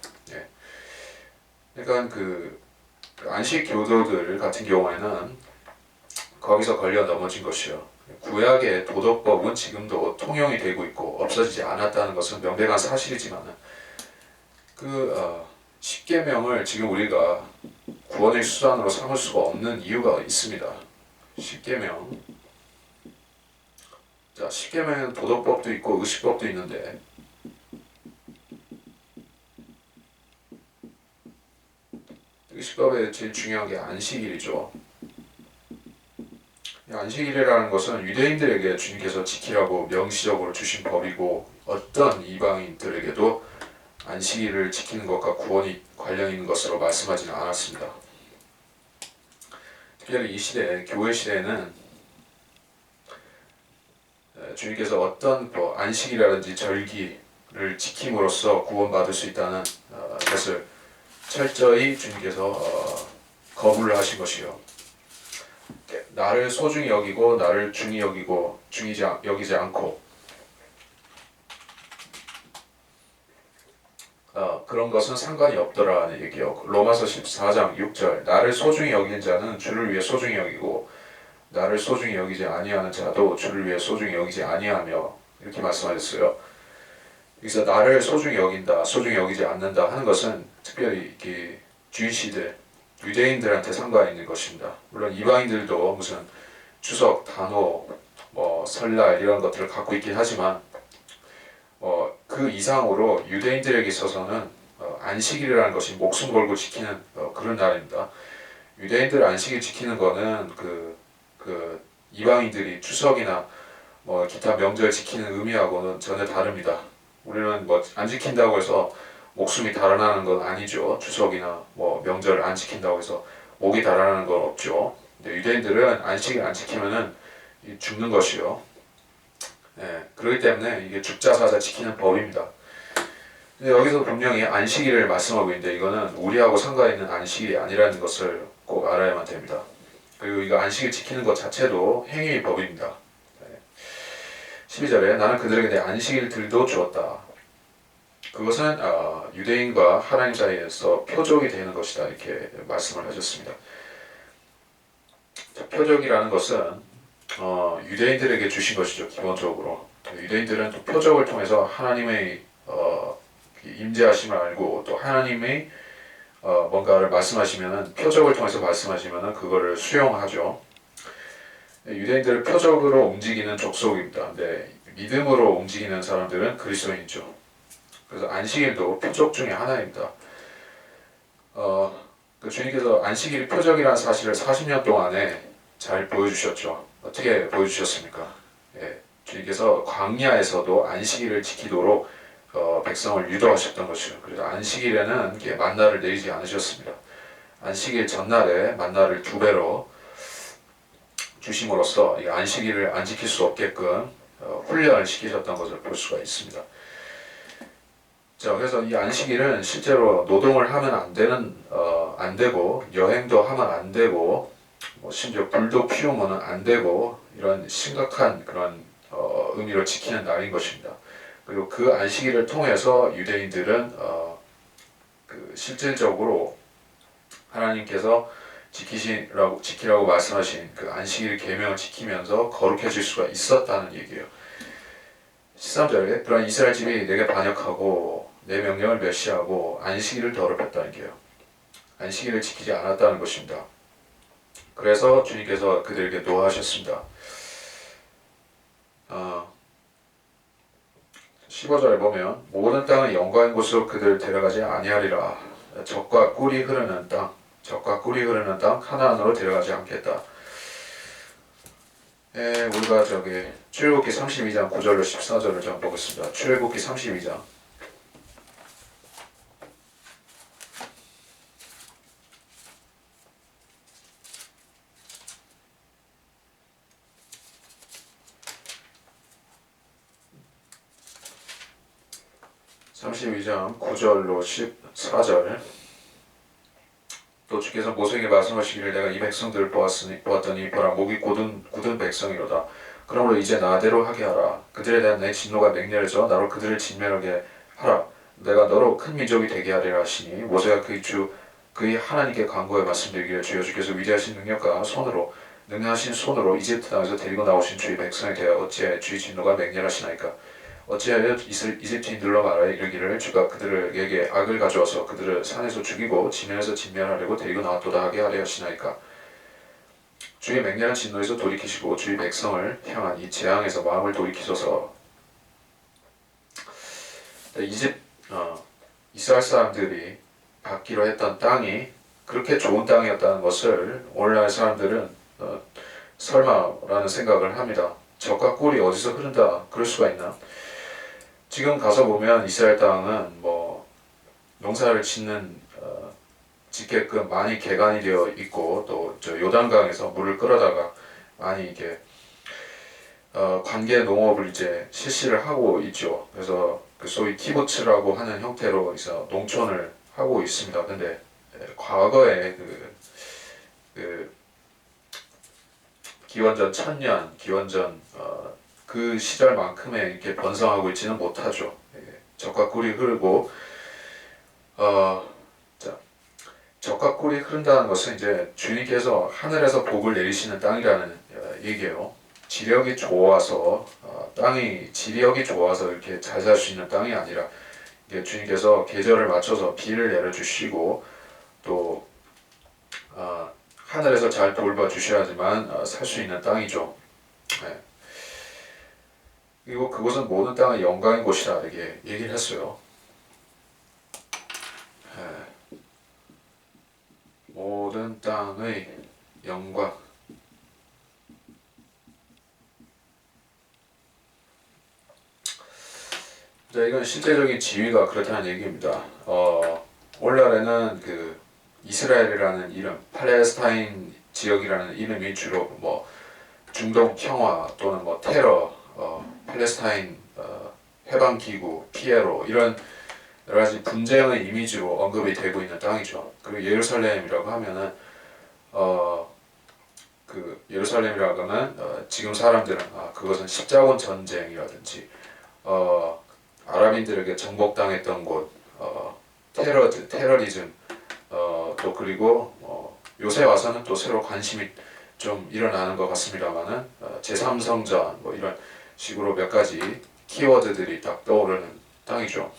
그러니까 그 안식 교도들 같은 경우에는 거기서 걸려 넘어진 것이요. 구약의 도덕법은 지금도 통용이 되고 있고 없어지지 않았다는 것은 명백한 사실이지만 그 십계명을 지금 우리가 구원의 수단으로 삼을 수가 없는 이유가 있습니다. 십계명. 자, 십계명에는 도덕법도 있고 의식법도 있는데 의식법에 제일 중요한 게 안식일이죠. 안식일이라는 것은 유대인들에게 주님께서 지키라고 명시적으로 주신 법이고 어떤 이방인들에게도 안식일을 지키는 것과 구원이 관련 있는 것으로 말씀하지는 않았습니다. 특별히 이 시대, 교회 시대에는 주님께서 어떤 안식이라든지 절기를 지킴으로써 구원받을 수 있다는 것을 철저히 주님께서 거부를 하신 것이요. 나를 소중히 여기고 나를 중히 여기고 여기지 않고 그런 것은 상관이 없더라는 얘기요. 로마서 14장 6절 나를 소중히 여기는 자는 주를 위해 소중히 여기고 나를 소중히 여기지 아니하는 자도 주를 위해 소중히 여기지 아니하며 이렇게 말씀하셨어요. 그래서 나를 소중히 여긴다, 소중히 여기지 않는다 하는 것은 특별히 이렇게 주이시들, 유대인들한테 상관이 있는 것입니다. 물론 이방인들도 무슨 추석, 단오, 설날 이런 것들을 갖고 있긴 하지만 그 이상으로 유대인들에게 있어서는 안식일이라는 것이 목숨 걸고 지키는 그런 날입니다. 유대인들 안식일 지키는 거는 그 이방인들이 추석이나 기타 명절 지키는 의미하고는 전혀 다릅니다. 우리는 안 지킨다고 해서 목숨이 달아나는 건 아니죠. 추석이나 명절 안 지킨다고 해서 목이 달아나는 건 없죠. 근데 유대인들은 안식일 안 지키면은 죽는 것이요. 그렇기 때문에 이게 죽자사자 지키는 법입니다. 근데 여기서 분명히 안식일을 말씀하고 있는데 이거는 우리하고 상관있는 안식일이 아니라는 것을 꼭 알아야만 됩니다. 그리고 이거 안식일 지키는 것 자체도 행위의 법입니다. 12절에 나는 그들에게 내 안식일들도 주었다. 그것은 유대인과 하나님 사이에서 표적이 되는 것이다 이렇게 말씀을 하셨습니다. 표적이라는 것은 유대인들에게 주신 것이죠. 기본적으로 유대인들은 또 표적을 통해서 하나님의 임재하심을 알고 또 하나님의 뭔가를 말씀하시면은 표적을 통해서 말씀하시면은 그거를 수용하죠. 유대인들은 표적으로 움직이는 족속입니다. 근데 믿음으로 움직이는 사람들은 그리스도인이죠. 그래서 안식일도 표적 중에 하나입니다. 주님께서 안식일이 표적이라는 사실을 40년 동안에 잘 보여주셨죠. 어떻게 보여주셨습니까? 주님께서 광야에서도 안식일을 지키도록 백성을 유도하셨던 것이죠. 그래서 안식일에는 이렇게 만나를 내리지 않으셨습니다. 안식일 전날에 만나를 2배로 주심으로써 이 안식일을 안 지킬 수 없게끔 훈련을 시키셨던 것을 볼 수가 있습니다. 자, 그래서 이 안식일은 실제로 노동을 하면 안 되고 여행도 하면 안 되고 심지어 불도 피우면 안 되고 이런 심각한 그런 의미로 지키는 날인 것입니다. 그리고 그 안식일을 통해서 유대인들은 실질적으로 하나님께서 지키라고 말씀하신 그 안식일 계명을 지키면서 거룩해질 수가 있었다는 얘기예요. 13절에 그러나 이스라엘 집이 내게 반역하고 내 명령을 멸시하고 안식일을 더럽혔다는 게요. 안식일을 지키지 않았다는 것입니다. 그래서 주님께서 그들에게 노하셨습니다. 15절에 보면 모든 땅의 영광인 곳으로 그들을 데려가지 아니하리라. 젖과 꿀이 흐르는 땅 하나안으로 데려가지 않겠다. 우리가 출애굽기 32장 9절로 14절을 좀 보겠습니다. 출애굽기 32장 32장 9절로 14절. 또 주께서 모세에게 말씀하시기를 내가 이 백성들을 보았더니 보라 목이 굳은 백성이로다. 그러므로 이제 나대로 하게 하라. 그들에 대한 내 진노가 맹렬해져 나로 그들을 진멸하게 하라. 내가 너로 큰 민족이 되게 하리라 하시니 모세가 그의 하나님께 간구하여 말씀드리기를 주여 주께서 위대하신 능력과 능하신 손으로 이집트 땅에서 데리고 나오신 주의 백성에 대하여 어찌하여 주의 진노가 맹렬하시나이까. 어찌하여 이집트인들로 말하여 이르기를 주가 그들에게 악을 가져와서 그들을 산에서 죽이고 지면에서 진멸하려고 데리고 나왔도다 하게 하려 하시나이까. 주의 맹렬한 진노에서 돌이키시고 주의 백성을 향한 이 재앙에서 마음을 돌이키소서. 이스라엘 사람들이 받기로 했던 땅이 그렇게 좋은 땅이었다는 것을 오늘날 사람들은 설마라는 생각을 합니다. 젖과 꿀이 어디서 흐른다 그럴 수가 있나? 지금 가서 보면 이스라엘 땅은 농사를 짓게끔 많이 개간이 되어 있고 또 요단강에서 물을 끌어다가 많이 이게 관계 농업을 이제 실시를 하고 있죠. 그래서 소위 키부츠라고 하는 형태로 이제 농촌을 하고 있습니다. 근데 과거에 기원전 1000년, 기원전 그 시절만큼의 이렇게 번성하고 있지는 못하죠. 젖과 꿀이 흐르고 젖과 꿀이 흐른다는 것은 이제 주님께서 하늘에서 복을 내리시는 땅이라는 얘기예요. 지력이 좋아서 이렇게 잘 살 수 있는 땅이 아니라 주님께서 계절을 맞춰서 비를 내려주시고 또 하늘에서 잘 돌봐주셔야지만 살 수 있는 땅이죠. 그리고 그곳은 모든 땅의 영광인 곳이다 이렇게 얘기를 했어요. 모든 땅의 영광. 자, 이건 실제적인 지위가 그렇다는 얘기입니다. 오늘날에는 이스라엘이라는 이름, 팔레스타인 지역이라는 이름이 주로 중동 평화 또는 테러, 팔레스타인 해방기구, 피에로 이런 여러 가지 분쟁의 이미지로 언급이 되고 있는 땅이죠. 그리고 예루살렘이라고 하면은 예루살렘이라고 하면 지금 사람들은 그것은 십자군 전쟁이라든지 아랍인들에게 정복당했던 곳, 테러리즘, 또 그리고 요새 와서는 또 새로 관심이 좀 일어나는 것 같습니다만은 제3성전 이런 식으로 몇 가지 키워드들이 딱 떠오르는 땅이죠.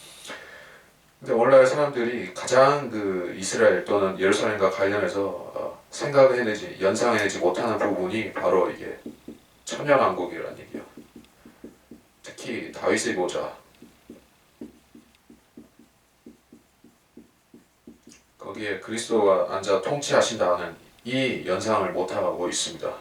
근데 오늘날 사람들이 가장 이스라엘 또는 예루살렘과 관련해서 연상해내지 못하는 부분이 바로 이게 천년왕국이라는 얘기예요. 특히 다윗의 보좌. 거기에 그리스도가 앉아 통치하신다는 이 연상을 못하고 있습니다.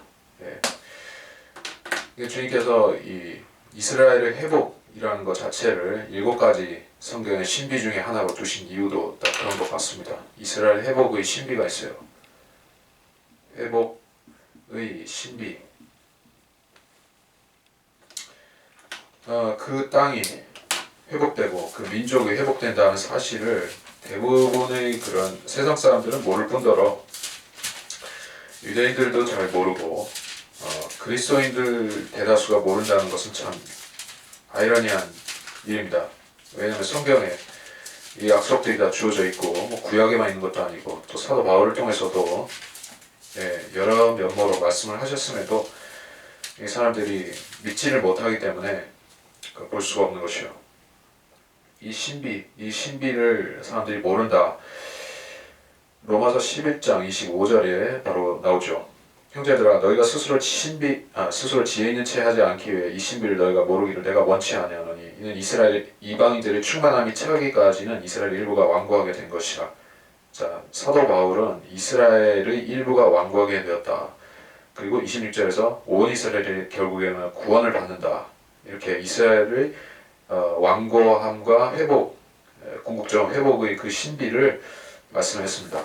주님께서 이 이스라엘의 회복이라는 것 자체를 7가지 성경의 신비 중에 하나로 두신 이유도 딱 그런 것 같습니다. 이스라엘 회복의 신비가 있어요. 회복의 신비. 그 땅이 회복되고 그 민족이 회복된다는 사실을 대부분의 그런 세상 사람들은 모를 뿐더러 유대인들도 잘 모르고 그리스도인들 대다수가 모른다는 것은 참 아이러니한 일입니다. 왜냐하면 성경에 이 약속들이 다 주어져 있고 뭐 구약에만 있는 것도 아니고 또 사도 바울을 통해서도 여러 면모로 말씀을 하셨음에도 이 사람들이 믿지를 못하기 때문에 볼 수가 없는 것이요. 이 신비를 사람들이 모른다. 로마서 11장 25절에 바로 나오죠. 형제들아 너희가 스스로 지혜 있는 채 하지 않기 위해 이 신비를 너희가 모르기를 내가 원치 아니하노니 이는 이스라엘 이방인들의 충만함이 차기까지는 이스라엘 일부가 완고하게 된 것이라. 자, 사도 바울은 이스라엘의 일부가 완고하게 되었다. 그리고 26절에서 온 이스라엘이 결국에는 구원을 받는다. 이렇게 이스라엘의 완고함과 회복, 궁극적 회복의 그 신비를 말씀했습니다.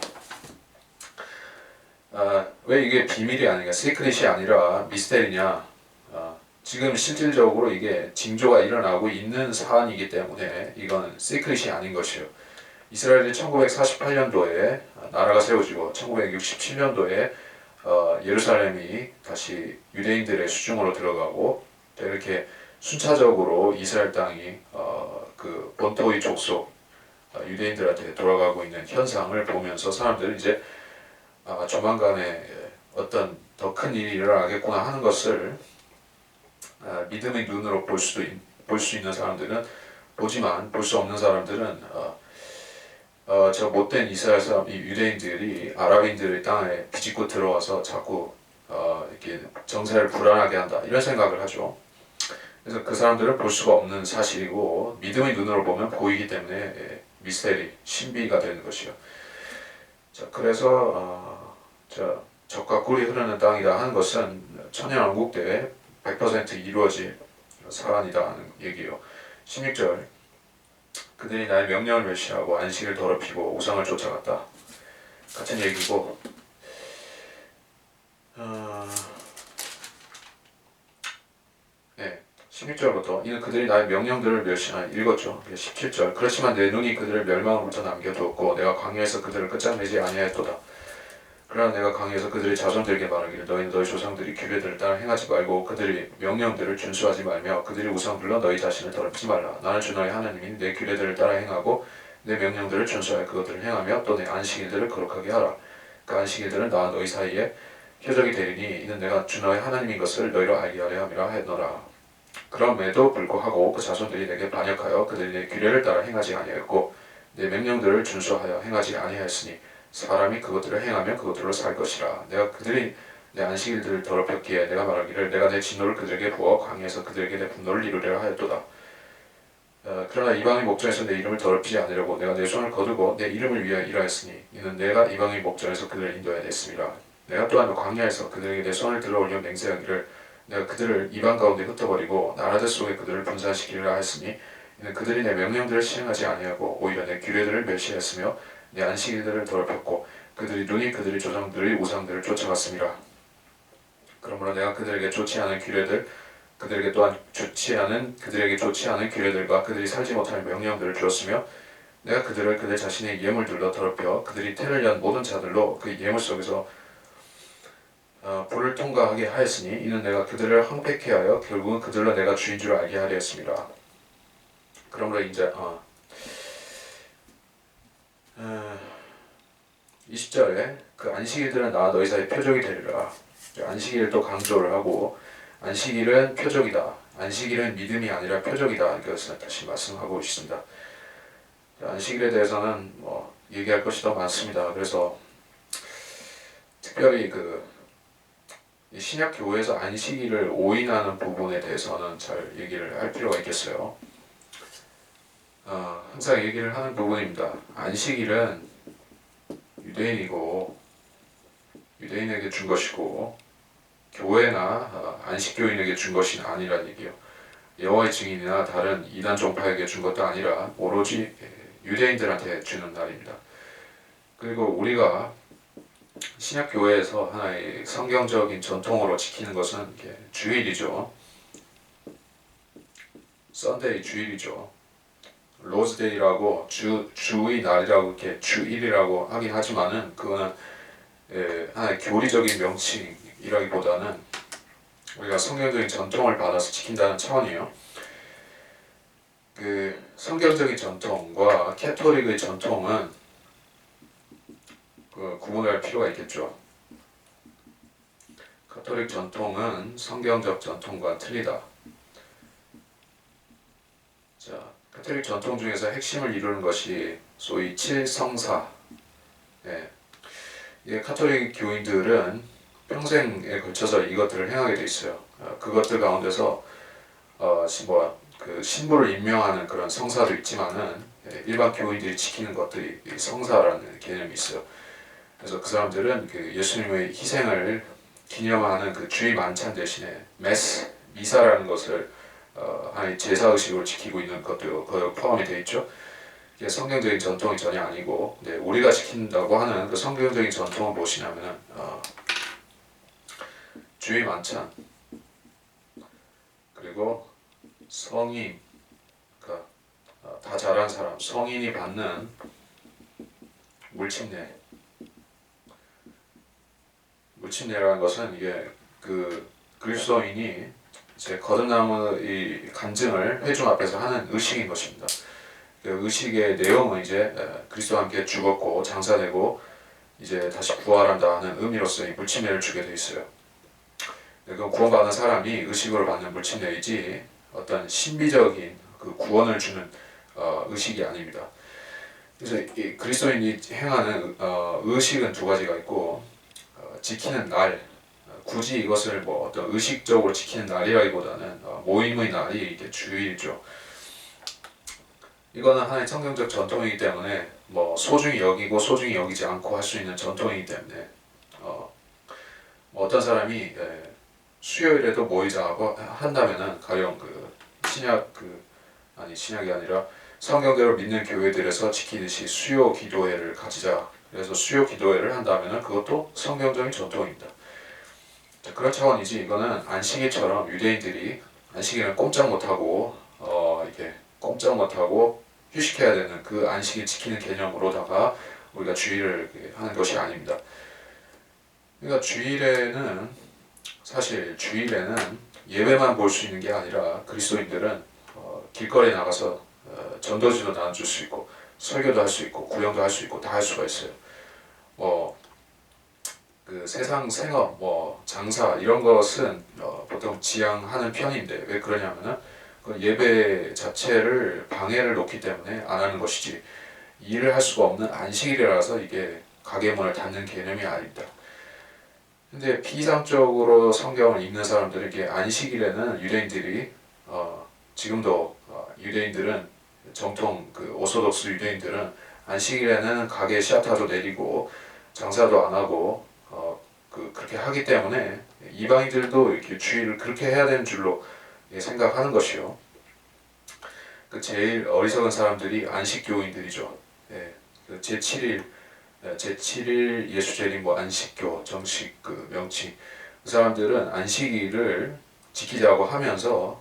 왜 이게 비밀이 아니냐, 시크릿이 아니라 미스테리냐? 지금 실질적으로 이게 징조가 일어나고 있는 사안이기 때문에 이건 시크릿이 아닌 것이에요. 이스라엘이 1948년도에 나라가 세워지고 1967년도에 예루살렘이 다시 유대인들의 수중으로 들어가고 이렇게 순차적으로 이스라엘 땅이 그 본토의 족속 유대인들한테 돌아가고 있는 현상을 보면서 사람들은 이제 조만간에 어떤 더 큰 일이 일어나겠구나 하는 것을 믿음의 눈으로 볼 수 있는 사람들은 보지만 볼 수 없는 사람들은 저 못된 이스라엘 사람, 이 유대인들이 아랍인들의 땅에 비집고 들어와서 자꾸 이렇게 정세를 불안하게 한다 이런 생각을 하죠. 그래서 그 사람들은 볼 수가 없는 사실이고 믿음의 눈으로 보면 보이기 때문에 미스테리, 신비가 되는 것이요. 자, 그래서 적과 꿀이 흐르는 땅이다 하는 것은 천연왕국 때 100% 이루어질 사안이다 하는 얘기예요. 16절 그들이 나의 명령을 멸시하고 안식을 더럽히고 우상을 쫓아갔다. 같은 얘기고 16절부터 이는 그들이 나의 명령들을 멸시하여 읽었죠. 17절 그렇지만 내 눈이 그들을 멸망으로부터 남겨두었고 내가 광야에서 그들을 끝장내지 아니하였도다. 그러나 내가 광야에서 그들의 자손들에게 말하기를 너희는 너희 조상들이 규례들을 따라 행하지 말고 그들의 명령들을 준수하지 말며 그들의 우상들로 너희 자신을 더럽히지 말라. 나는 주 너희 하나님이 내 규례들을 따라 행하고 내 명령들을 준수하여 그것들을 행하며 또 내 안식일들을 거룩하게 하라. 그 안식일들은 나와 너희 사이에 표적이 되리니 이는 내가 주 너희 하나님인 것을 너희로 알게 하려 함이라 했노라. 그럼에도 불구하고 그 자손들이 내게 반역하여 그들이 내 규례를 따라 행하지 아니하였고 내 명령들을 준수하여 행하지 아니하였으니 사람이 그것들을 행하면 그것들로 살 것이라. 내가 그들이 내 안식일들을 더럽혔기에 내가 말하기를 내가 내 진노를 그들에게 부어 광야에서 그들에게 내 분노를 이루려 하였도다. 그러나 이방의 목전에서 내 이름을 더럽히지 않으려고 내가 내 손을 거두고 내 이름을 위하여 일하였으니 이는 내가 이방의 목전에서 그들을 인도해야 됐습니다. 내가 또한 광야에서 그들에게 내 손을 들어올려 맹세하기를 내가 그들을 이방 가운데 흩어버리고 나라들 속에 그들을 분산시키리라 하였으니 이는 그들이 내 명령들을 시행하지 아니하고 오히려 내 규례들을 멸시했으며 내 안식일들을 더럽혔고 그들이 눈이 그들의 조상들의 우상들을 쫓아갔습니다. 그러므로 내가 그들에게 좋지 않은 규례들 그들에게 또한 그들에게 좋지 않은 규례들과 그들이 살지 못할 명령들을 주었으며 내가 그들을 그들 자신의 예물들로 더럽혀 그들이 태를 연 모든 자들로 그 예물 속에서 불을 통과하게 하였으니 이는 내가 그들을 황폐케 하여 결국은 그들로 내가 주인 줄 알게 하려 했습니다. 그러므로 이제 20절에 그 안식일들은 나 너희 사이 표적이 되리라. 안식일도 강조를 하고 안식일은 표적이다. 안식일은 믿음이 아니라 표적이다. 이것을 다시 말씀하고 있습니다. 안식일에 대해서는 얘기할 것이 더 많습니다. 그래서 특별히 신약 교회에서 안식일을 오인하는 부분에 대해서는 잘 얘기를 할 필요가 있겠어요. 항상 얘기를 하는 부분입니다. 안식일은 유대인에게 준 것이고 교회나 안식교인에게 준 것이 아니라는 얘기요. 여호와의 증인이나 다른 이단 종파에게 준 것도 아니라 오로지 유대인들한테 주는 날입니다. 그리고 우리가 신약 교회에서 하나의 성경적인 전통으로 지키는 것은 주일이죠. 썬데이 주일이죠. 로즈데이라고 주의 날이라고 이렇게 주일이라고 하긴 하지만은 그거는 하나의 교리적인 명칭이라기보다는 우리가 성경적인 전통을 받아서 지킨다는 차원이에요. 그 성경적인 전통과 캐토릭의 전통은 구분할 필요가 있겠죠. 가톨릭 전통은 성경적 전통과 틀리다. 자, 가톨릭 전통 중에서 핵심을 이루는 것이 소위 칠성사. 가톨릭 교인들은 평생에 걸쳐서 이것들을 행하게 돼 있어요. 그것들 가운데서 그 신부를 임명하는 그런 성사도 있지만은 일반 교인들이 지키는 것들이 성사라는 개념이 있어요. 그래서 그 사람들은 그 예수님의 희생을 기념하는 그 주의 만찬 대신에 미사라는 것을 하나의 제사 의식으로 지키고 있는 것도 거의 포함이 되어 있죠. 이게 성경적인 전통이 전혀 아니고, 우리가 지킨다고 하는 그 성경적인 전통은 무엇이냐면은 주의 만찬, 그리고 성인, 그러니까 다 자란 사람, 성인이 받는 물침례라는 것은 이게 그 그리스도인이 이제 거듭남의 간증을 회중 앞에서 하는 의식인 것입니다. 그 의식의 내용은 이제 그리스도와 함께 죽었고 장사되고 이제 다시 부활한다는 의미로서 이 물침례를 주게 돼 있어요. 그 구원받은 사람이 의식으로 받는 물침례이지 어떤 신비적인 그 구원을 주는 의식이 아닙니다. 그래서 이 그리스도인이 행하는 의식은 두 가지가 있고 지키는 날, 굳이 이것을 뭐 어떤 의식적으로 지키는 날이라기보다는 모임의 날이 이게 주일이죠. 이거는 하나의 성경적 전통이기 때문에 뭐 소중히 여기고 소중히 여기지 않고 할 수 있는 전통이기 때문에 어떤 사람이 수요일에도 모이자고 한다면은 가령 그 신약이 아니라 성경대로 믿는 교회들에서 지키듯이 수요 기도회를 가지자. 그래서 수요 기도회를 한다면은 그것도 성경적인 전통입니다. 자, 그런 차원이지 이거는 안식일처럼 유대인들이 안식일은 꼼짝 못하고 이렇게 꼼짝 못하고 휴식해야 되는 그 안식일 지키는 개념으로다가 우리가 주일을 하는 것이 아닙니다. 그러니까 사실 주일에는 예배만 볼 수 있는 게 아니라 그리스도인들은 길거리에 나가서 전도지도 나눠줄 수 있고 설교도 할 수 있고 구령도 할 수 있고 다 할 수가 있어요. 그 세상 생업, 장사 이런 것은 보통 지양하는 편인데 왜 그러냐면은 그 예배 자체를 방해를 놓기 때문에 안 하는 것이지 일을 할 수가 없는 안식일이라서 이게 가게 문을 닫는 개념이 아닙니다. 근데 비상적으로 성경을 읽는 사람들은 이게 안식일에는 유대인들이 지금도 유대인들은 정통 그 오소독스 유대인들은 안식일에는 가게 샤타도 내리고 장사도 안 하고 그렇게 하기 때문에 이방인들도 이렇게 주일을 그렇게 해야 되는 줄로 생각하는 것이요. 그 제일 어리석은 사람들이 안식교인들이죠. 그 제7일 예수 재림 안식교 정식 그 명칭 그 사람들은 안식일을 지키자고 하면서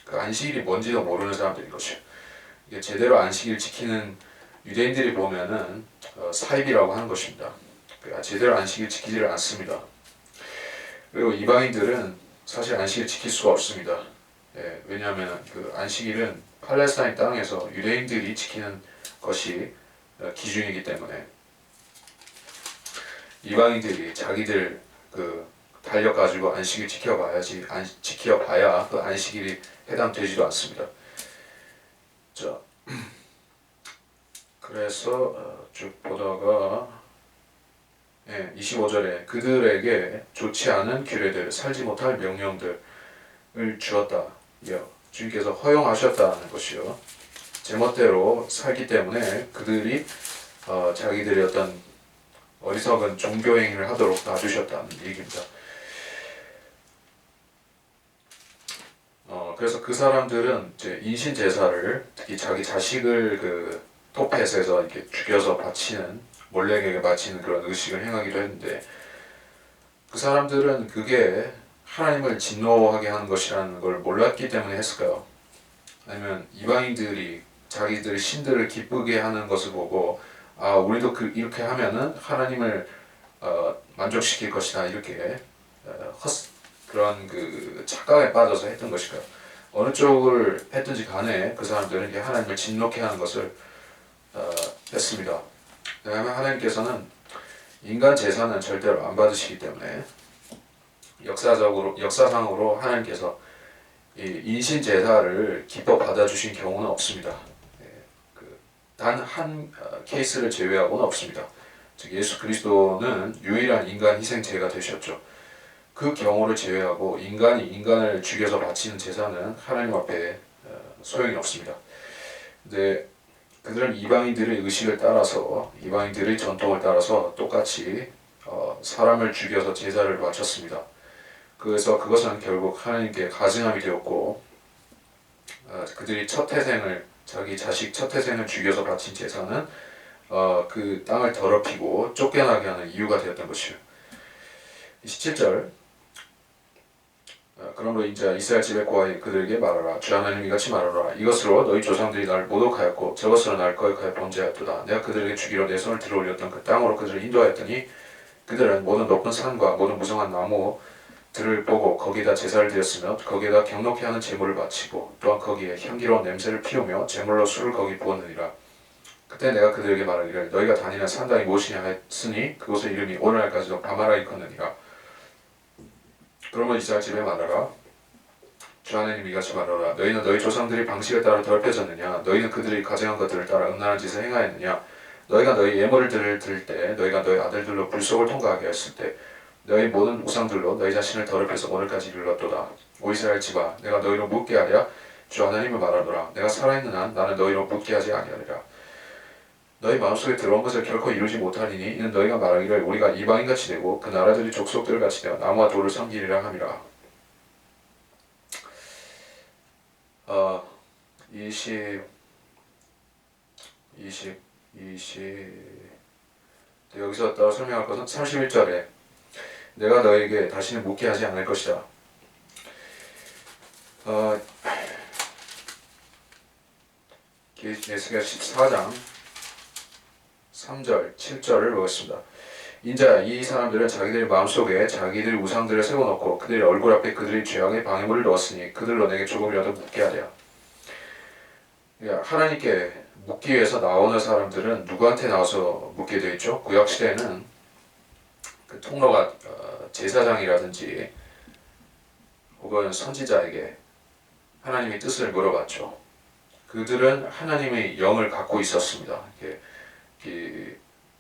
그 안식일이 뭔지도 모르는 사람들인 것이요. 이게 제대로 안식일 지키는 유대인들이 보면은 사입이라고 하는 것입니다. 제대로 안식일 지키지를 않습니다. 그리고 이방인들은 사실 안식일 지킬 수가 없습니다. 왜냐하면 그 안식일은 팔레스타인 땅에서 유대인들이 지키는 것이 기준이기 때문에 이방인들이 자기들 그 달력 가지고 안식일 지켜봐야 그 안식일이 해당되지도 않습니다. 자, 그래서 쭉 보다가 25절에 그들에게 좋지 않은 규례들, 살지 못할 명령들을 주었다. 주님께서 허용하셨다는 것이요. 제멋대로 살기 때문에 그들이 자기들의 어떤 어리석은 종교행위를 하도록 놔주셨다는 얘기입니다. 그래서 그 사람들은 이제 인신 제사를 특히 자기 자식을 그 토펫에서 이렇게 죽여서 바치는 몰렉에게 바치는 그런 의식을 행하기도 했는데 그 사람들은 그게 하나님을 진노하게 하는 것이라는 걸 몰랐기 때문에 했을까요? 아니면 이방인들이 자기들 신들을 기쁘게 하는 것을 보고 아 우리도 이렇게 하면은 하나님을 만족시킬 것이다 이렇게 그런 그 착각에 빠져서 했던 것일까요? 어느 쪽을 했든지 간에 그 사람들은 이제 하나님을 진노케 하는 것을 했습니다. 왜냐하면 하나님께서는 인간 제사는 절대로 안 받으시기 때문에 역사상으로 하나님께서 이 인신 제사를 기뻐 받아주신 경우는 없습니다. 단 한 케이스를 제외하고는 없습니다. 즉 예수 그리스도는 유일한 인간 희생제가 되셨죠. 그 경우를 제외하고 인간이 인간을 죽여서 바치는 제사는 하나님 앞에 소용이 없습니다. 근데 그들은 이방인들의 의식을 따라서 이방인들의 전통을 따라서 똑같이 사람을 죽여서 제사를 바쳤습니다. 그래서 그것은 결국 하나님께 가증함이 되었고 그들이 첫 태생을 자기 자식 첫 태생을 죽여서 바친 제사는 그 땅을 더럽히고 쫓겨나게 하는 이유가 되었던 것이요. 27절 그러므로 이제 이스라엘 집에 고하여 그들에게 말하라 주 하나님 이같이 말하라 이것으로 너희 조상들이 날 모독하였고 저것으로 날 거역하여 범죄하였도다 내가 그들에게 주기로 내 손을 들어올렸던 그 땅으로 그들을 인도하였더니 그들은 모든 높은 산과 모든 무성한 나무들을 보고 거기다 제사를 드렸으며 거기에다 경록케 하는 제물을 바치고 또한 거기에 향기로운 냄새를 피우며 제물로 술을 거기 부었느니라. 그때 내가 그들에게 말하기를 너희가 다니는 산당이 무엇이냐 했으니 그곳의 이름이 오늘날까지도 바마라 일컫느니라. 그러면 이스라엘 집에 말하라 주 하나님 이같이 말하라 너희는 너희 조상들이 방식을 따라 더럽혀졌느냐 너희는 그들이 가증한 것들을 따라 음란한 짓을 행하였느냐 너희가 너희 예물을 드릴 때 너희가 너희 아들들로 불속을 통과하게 했을 때 너희 모든 우상들로 너희 자신을 더럽혀서 오늘까지 이르렀도다. 오 이스라엘 집아 내가 너희로 묻게 하랴 주 하나님을 말하노라 내가 살아있는 한 나는 너희로 묻게 하지 아니하리라. 너희 마음속에 들어온 것을 결코 이루지 못하리니 이는 너희가 말하기를 우리가 이방인같이 되고 그 나라들이 족속들같이 되어 나무와 돌을 섬기리라 함이라. 20 여기서 따라 설명할 것은 31절에 내가 너에게 다시는 묻게 하지 않을 것이다. 에스겔 14장 3절, 7절을 보겠습니다. 인자야 이 사람들은 자기들 마음속에 자기들 우상들을 세워놓고 그들의 얼굴 앞에 그들의 죄악의 방해물을 넣었으니 그들로 내게 조금이라도 묻게 하랴. 하나님께 묻기 위해서 나오는 사람들은 누구한테 나와서 묻게 되어 있죠? 구약시대에는 그 통로가 제사장이라든지 혹은 선지자에게 하나님의 뜻을 물어봤죠. 그들은 하나님의 영을 갖고 있었습니다.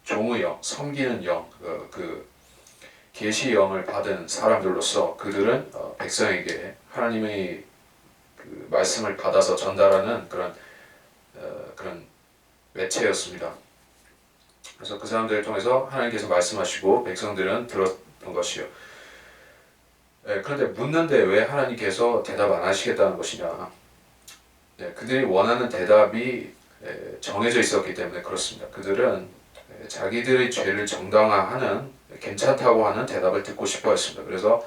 종의 영, 섬기는 영, 그 계시 영을 받은 사람들로서 그들은 백성에게 하나님의 그 말씀을 받아서 전달하는 그런 매체였습니다. 그래서 그 사람들을 통해서 하나님께서 말씀하시고 백성들은 들었던 것이요. 그런데 묻는데 왜 하나님께서 대답 안 하시겠다는 것이냐? 그들이 원하는 대답이 정해져 있었기 때문에 그렇습니다. 그들은 자기들의 죄를 정당화하는 괜찮다고 하는 대답을 듣고 싶어 했습니다. 그래서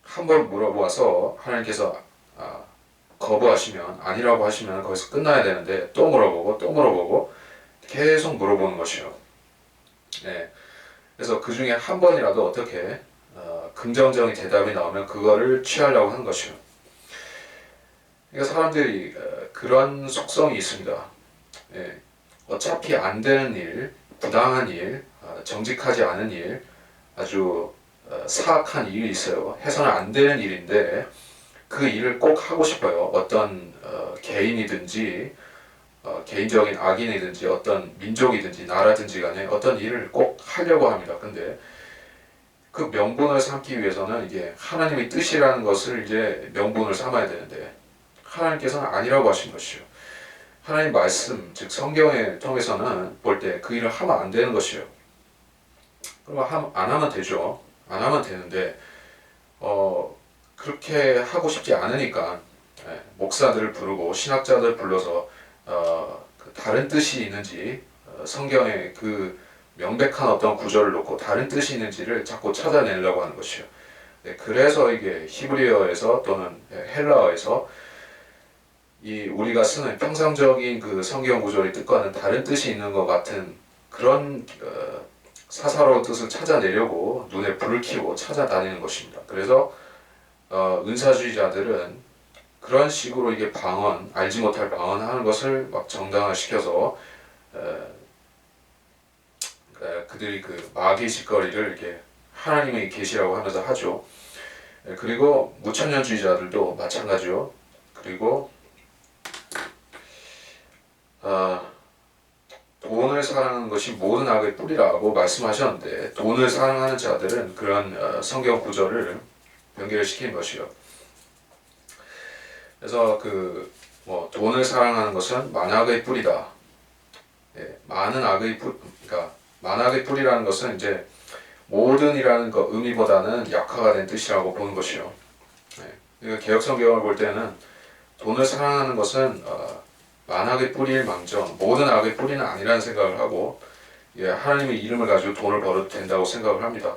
한번 물어보아서 하나님께서 거부하시면 아니라고 하시면 거기서 끝나야 되는데 또 물어보고 계속 물어보는 것이요. 그래서 그 중에 한 번이라도 어떻게 긍정적인 대답이 나오면 그거를 취하려고 한 것이요. 그러니까 사람들이 그런 속성이 있습니다. 어차피 안 되는 일, 부당한 일, 정직하지 않은 일, 아주 사악한 일이 있어요. 해서는 안 되는 일인데 그 일을 꼭 하고 싶어요. 어떤 개인이든지 개인적인 악인이든지 어떤 민족이든지 나라든지 간에 어떤 일을 꼭 하려고 합니다. 근데 그 명분을 삼기 위해서는 이게 하나님의 뜻이라는 것을 이제 명분을 삼아야 되는데 하나님께서는 아니라고 하신 것이요. 하나님 말씀, 즉 성경을 통해서는 볼 때 그 일을 하면 안 되는 것이요. 그럼 안 하면 되죠. 안 하면 되는데 그렇게 하고 싶지 않으니까 목사들을 부르고 신학자들 불러서 그 다른 뜻이 있는지 성경에 그 명백한 어떤 구절을 놓고 다른 뜻이 있는지를 자꾸 찾아내려고 하는 것이요. 그래서 이게 히브리어에서 또는 헬라어에서 이 우리가 쓰는 평상적인 그 성경 구절의 뜻과는 다른 뜻이 있는 것 같은 그런 사사로운 뜻을 찾아내려고 눈에 불을 켜고 찾아다니는 것입니다. 그래서 은사주의자들은 그런 식으로 이게 방언, 알지 못할 방언하는 것을 막 정당화시켜서 그들이 그 마귀 짓거리를 이렇게 하나님의 계시라고 하면서 하죠. 그리고 무천년주의자들도 마찬가지요. 그리고 돈을 사랑하는 것이 모든 악의 뿌리라고 말씀하셨는데 돈을 사랑하는 자들은 그런 성경 구절을 변개시킨 것이요. 그래서 돈을 사랑하는 것은 만악의 뿌리다. 많은 악의 그러니까 만악의 뿌리라는 것은 이제 모든이라는 거 의미보다는 약화가 된 뜻이라고 보는 것이요. 그러니까 개역 성경을 볼 때는 돈을 사랑하는 것은 만악의 뿌리일 망정 모든 악의 뿌리는 아니라는 생각을 하고 하나님의 이름을 가지고 돈을 벌어도 된다고 생각을 합니다.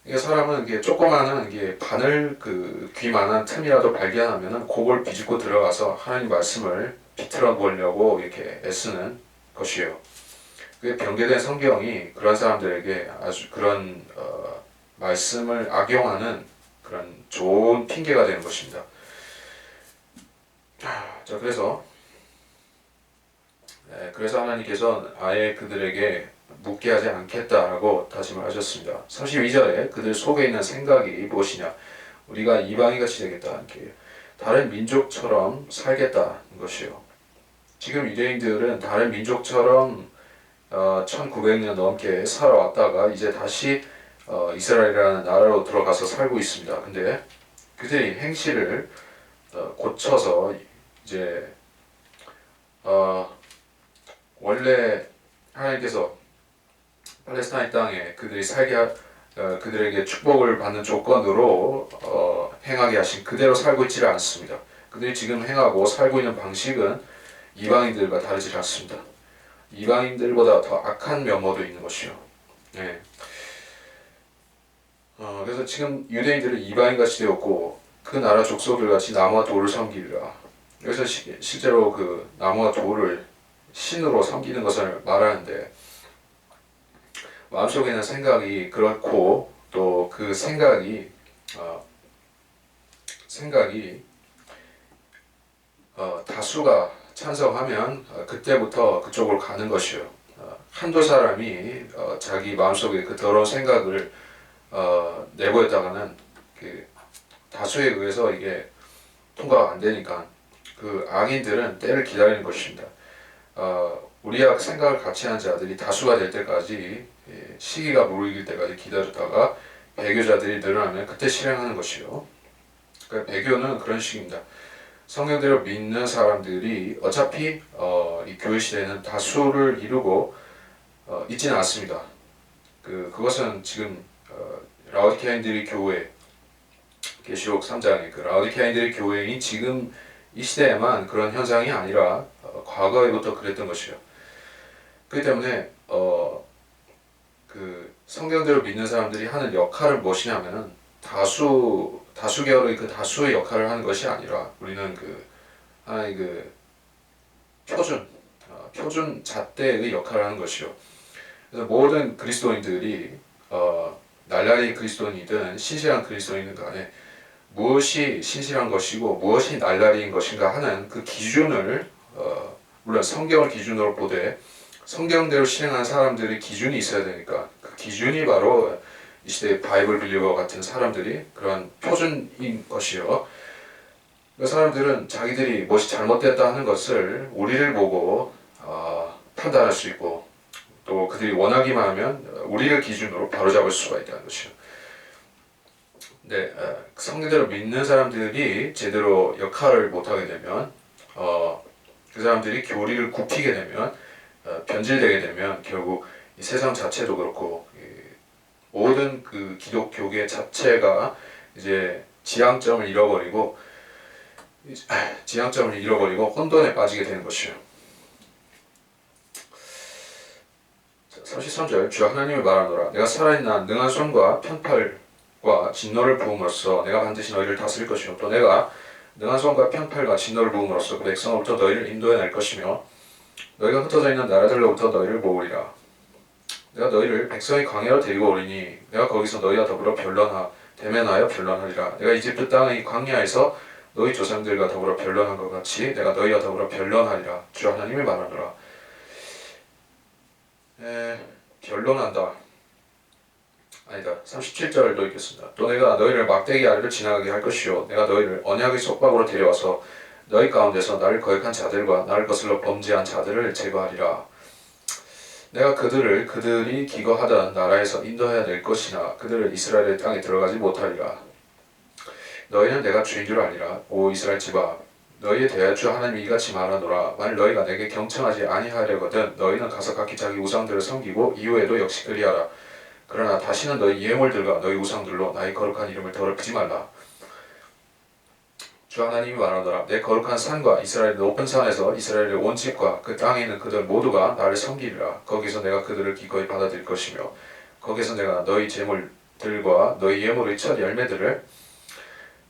이게 사람은 이게 조그마한 이게 바늘 귀만한 틈이라도 발견하면은 그걸 비집고 들어가서 하나님 말씀을 비틀어 보려고 이렇게 애쓰는 것이에요. 그 변개된 성경이 그런 사람들에게 아주 그런 말씀을 악용하는 그런 좋은 핑계가 되는 것입니다. 자, 그래서 하나님께서 아예 그들에게 묻게 하지 않겠다라고 다짐을 하셨습니다. 32절에 그들 속에 있는 생각이 무엇이냐? 우리가 이방인같이 되겠다. 다른 민족처럼 살겠다는 것이요. 지금 유대인들은 다른 민족처럼 1900년 넘게 살아왔다가 이제 다시 이스라엘이라는 나라로 들어가서 살고 있습니다. 근데 그들이 행실을 고쳐서 이제 원래 하나님께서 팔레스타인 땅에 그들이 그들에게 축복을 받는 조건으로 행하게 하신 그대로 살고 있지를 않습니다. 그들이 지금 행하고 살고 있는 방식은 이방인들과 다르지 않습니다. 이방인들보다 더 악한 면모도 있는 것이요. 그래서 지금 유대인들은 이방인같이 되었고 그 나라 족속들같이 나무와 돌을 섬기리라. 그래서 실제로 그 나무와 돌을 신으로 섬기는 것을 말하는데 마음속에 있는 생각이 그렇고 또 그 생각이 다수가 찬성하면 그때부터 그쪽으로 가는 것이요. 한두 사람이 자기 마음속에 그 더러운 생각을 내보였다가는 그 다수에 의해서 이게 통과가 안 되니까 그 악인들은 때를 기다리는 것입니다. 우리와 생각을 같이 하는 자들이 다수가 될 때까지 시기가 무르익을 때까지 기다렸다가 배교자들이 늘어나면 그때 실행하는 것이요. 그러니까 배교는 그런 식입니다. 성경대로 믿는 사람들이 어차피 이 교회 시대에는 다수를 이루고 있지는 않습니다. 그것은 지금 라오디케아인들의 교회 계시록 3장의 그 라오디케아인들의 교회인 지금 이 시대에만 그런 현상이 아니라 과거에부터 그랬던 것이요. 그렇기 때문에 그 성경대로 믿는 사람들이 하는 역할은 무엇이냐면은 다수결의 그 다수의 역할을 하는 것이 아니라 우리는 하나의 표준 잣대의 역할을 하는 것이요. 그래서 모든 그리스도인들이 날라리 그리스도인이든 신실한 그리스도인이든 간에 무엇이 신실한 것이고 무엇이 날라리인 것인가 하는 그 기준을 물론 성경을 기준으로 보되 성경대로 실행하는 사람들의 기준이 있어야 되니까 그 기준이 바로 이 시대의 바이블 빌리버 같은 사람들이 그런 표준인 것이요. 그 사람들은 자기들이 무엇이 잘못됐다 하는 것을 우리를 보고 판단할 수 있고 또 그들이 원하기만 하면 우리를 기준으로 바로잡을 수가 있다는 것이요. 네, 성경대로 믿는 사람들이 제대로 역할을 못하게 되면 그 사람들이 교리를 굽히게 되면 변질되게 되면 결국 이 세상 자체도 그렇고 모든 그 기독교계 자체가 이제 지향점을 잃어버리고 혼돈에 빠지게 되는 것이요. 33절 주 하나님이 말하노라 내가 살아있나 능한 손과 편팔과 진노를 부음으로써 내가 반드시 너희를 다스릴 것이요 또 내가 능한 손과 편팔과 진노를 부음으로써 그 백성으로부터 너희를 인도해 낼 것이며 너희가 흩어져 있는 나라들로부터 너희를 모으리라. 내가 너희를 백성의 광야로 데리고 오리니 내가 거기서 너희와 더불어 대면하여 변론하리라. 내가 이집트 땅의 광야에서 너희 조상들과 더불어 변론한 것 같이 내가 너희와 더불어 변론하리라. 주 하나님이 말하노라. 변론한다. 아니다. 37절도 읽겠습니다. 또 내가 너희를 막대기 아래를 지나가게 할 것이요 내가 너희를 언약의 속박으로 데려와서 너희 가운데서 나를 거역한 자들과 나를 거슬러 범죄한 자들을 제거하리라. 내가 그들이 기거하던 나라에서 인도해야 될 것이나 그들을 이스라엘의 땅에 들어가지 못하리라. 너희는 내가 주인 줄 알리라. 오 이스라엘 집아 너희에 대하여 주 하나님이 이같이 말하노라. 만일 너희가 내게 경청하지 아니하려거든 너희는 가서 각기 자기 우상들을 섬기고 이후에도 역시 그리하라. 그러나 다시는 너희 예물들과 너희 우상들로 나의 거룩한 이름을 더럽히지 말라. 주 하나님이 말하노라. 내 거룩한 산과 이스라엘의 높은 산에서 이스라엘의 온 집과 그 땅에 있는 그들 모두가 나를 섬기리라. 거기서 내가 그들을 기꺼이 받아들일 것이며 거기서 내가 너희 제물들과 너희 예물의 첫 열매들을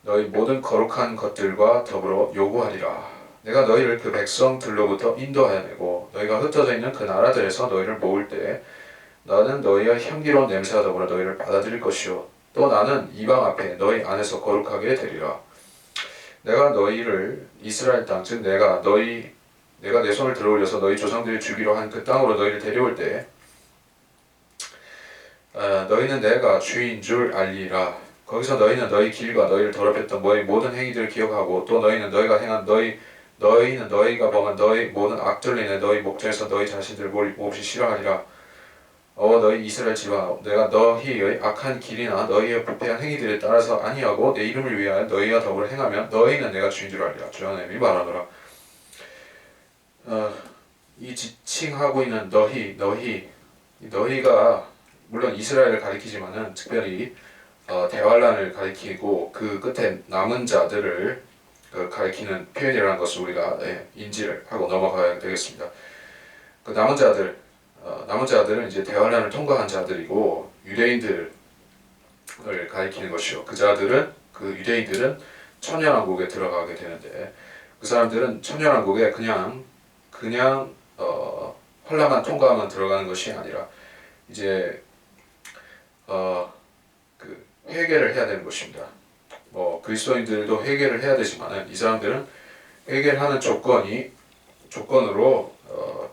너희 모든 거룩한 것들과 더불어 요구하리라. 내가 너희를 그 백성들로부터 인도하여 내고 너희가 흩어져 있는 그 나라들에서 너희를 모을 때 나는 너희의 향기로운 냄새와 더불어 너희를 받아들일 것이요 또 나는 이방 앞에 너희 안에서 거룩하게 되리라. 내가 너희를 이스라엘 땅 즉 내가 내 손을 들어올려서 너희 조상들이 주기로 한 그 땅으로 너희를 데려올 때 너희는 내가 주인 줄 알리라. 거기서 너희는 너희 길과 너희를 더럽혔던 너희 모든 행위들을 기억하고 또 너희는 너희가 범한 너희 모든 악들로 인해 너희 목전에서 너희 자신들을 몹시 싫어하리라. 너희 이스라엘 집아 내가 너희의 악한 길이나 너희의 부패한 행위들에 따라서 아니하고 내 이름을 위하여 너희와 더불어 행하면 너희는 내가 주인 줄 알리라. 주 하나님이 말하노라. 이 지칭하고 있는 너희가 물론 이스라엘을 가리키지만은 특별히 대환란을 가리키고 그 끝에 남은 자들을 가리키는 표현이라는 것을 우리가 인지를 하고 넘어가야 되겠습니다. 그 남은 자들은 이제 대환란을 통과한 자들이고 유대인들을 가리키는 것이요. 그 유대인들은 천년왕국에 들어가게 되는데 그 사람들은 천년왕국에 그냥 환란만 통과하면 들어가는 것이 아니라 이제 그 회개를 해야 되는 것입니다. 그리스도인들도 회개를 해야 되지만 이 사람들은 회개를 하는 조건으로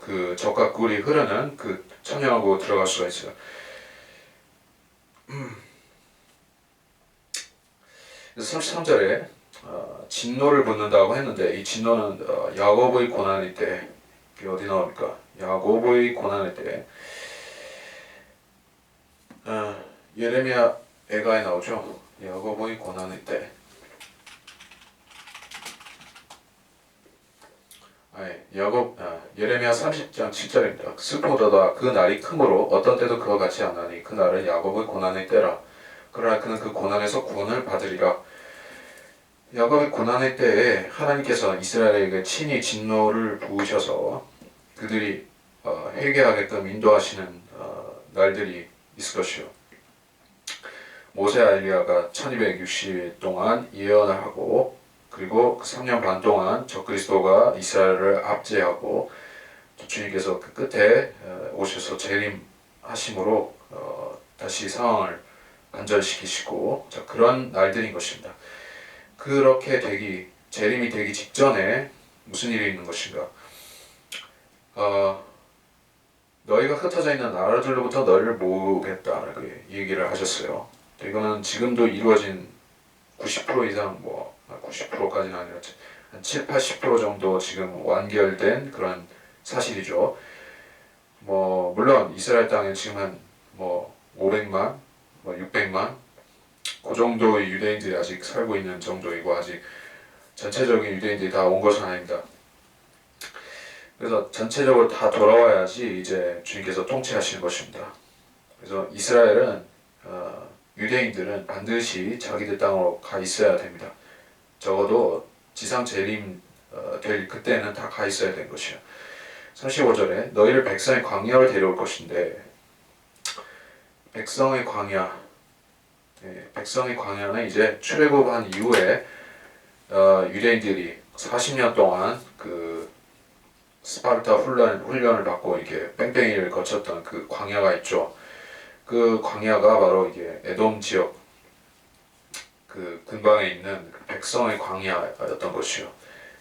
그 적과 꿀이 흐르는 그 천년왕국으로 들어갈 수가 있어요. 그래서 33절에 진노를 붓는다고 했는데 이 진노는 야곱의 고난일 때 어디 나옵니까? 야곱의 고난일 때 예레미야 애가에 나오죠. 야곱의 고난일 때 예레미야 30장 7절입니다. 슬프도다 그 날이 크므로 어떤 때도 그와 같지 않으니 그 날은 야곱의 고난의 때라. 그러나 그는 그 고난에서 구원을 받으리라. 야곱의 고난의 때에 하나님께서 이스라엘에게 친히 진노를 부으셔서 그들이 회개하게끔 인도하시는 날들이 있을 것이요. 모세 엘리야가 1260일 동안 예언을 하고 그리고 그 3년 반 동안 적그리스도가 이스라엘을 압제하고 주님께서 그 끝에 오셔서 재림하심으로 다시 상황을 반전시키시고 그런 날들인 것입니다. 그렇게 재림이 되기 직전에 무슨 일이 있는 것인가? 너희가 흩어져 있는 나라들로부터 너희를 모으겠다는 얘기를 하셨어요. 이거는 지금도 이루어진 90% 이상 90%까지는 아니라 한 7-80% 정도 지금 완결된 그런 사실이죠. 물론 이스라엘 땅에 지금 한 500만, 600만 그 정도의 유대인들이 아직 살고 있는 정도이고 아직 전체적인 유대인들이 다 온 것은 아닙니다. 그래서 전체적으로 다 돌아와야지 이제 주님께서 통치하시는 것입니다. 그래서 이스라엘은 유대인들은 반드시 자기들 땅으로 가 있어야 됩니다. 적어도 지상 재림 될 그때는 다 가 있어야 된 것이요. 35절에 너희를 백성의 광야로 데려올 것인데, 백성의 광야, 백성의 광야는 이제 출애굽한 이후에 유대인들이 40년 동안 그 스파르타 훈련을 받고 이렇게 뺑뺑이를 거쳤던 그 광야가 있죠. 그 광야가 바로 이게 에돔 지역 그 근방에 있는 그 백성의 광야였던 것이요.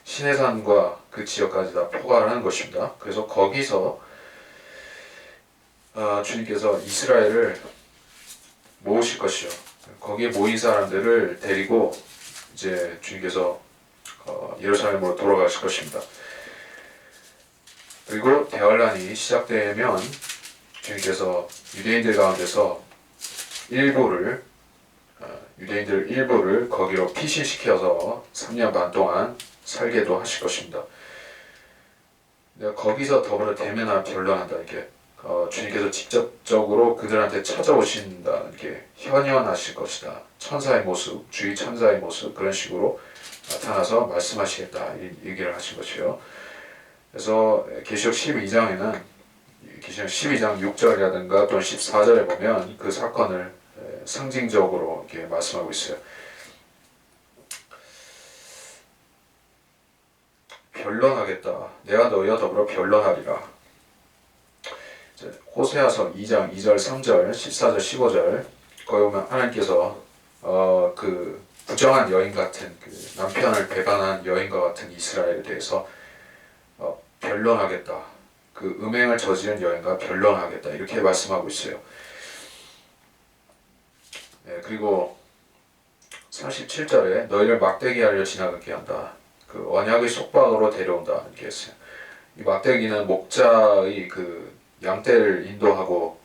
시내산과 그 지역까지 다 포괄을 하는 것입니다. 그래서 거기서 주님께서 이스라엘을 모으실 것이요. 거기에 모인 사람들을 데리고 이제 주님께서 예루살렘으로 돌아가실 것입니다. 그리고 대환란이 시작되면 주님께서 유대인들 가운데서 유대인들 일부를 거기로 피신시켜서 3년 반 동안 살게도 하실 것입니다. 거기서 더불어 대면하며 변론한다. 이게 주님께서 직접적으로 그들한테 찾아오신다는 게 현현하실 것이다. 천사의 모습, 주의 천사의 모습 그런 식으로 나타나서 말씀하시겠다 이 얘기를 하신 것이요. 그래서 계시록 12장에는 계시록 12장 6절이라든가 또는 14절에 보면 그 사건을 상징적으로 이렇게 말씀하고 있어요. 변론하겠다. 내가 너희와 더불어 변론하리라. 호세아서 2장 2절 3절 14절 15절 거기 보면 하나님께서 그 부정한 여인 같은 그 남편을 배반한 여인과 같은 이스라엘에 대해서 변론하겠다. 그 음행을 저지른 여인과 변론하겠다. 이렇게 말씀하고 있어요. 그리고 37절에 너희를 막대기 하려 지나가게 한다. 그 언약의 속박으로 데려온다. 이렇게 했어요. 이 막대기는 목자의 그 양떼를 인도하고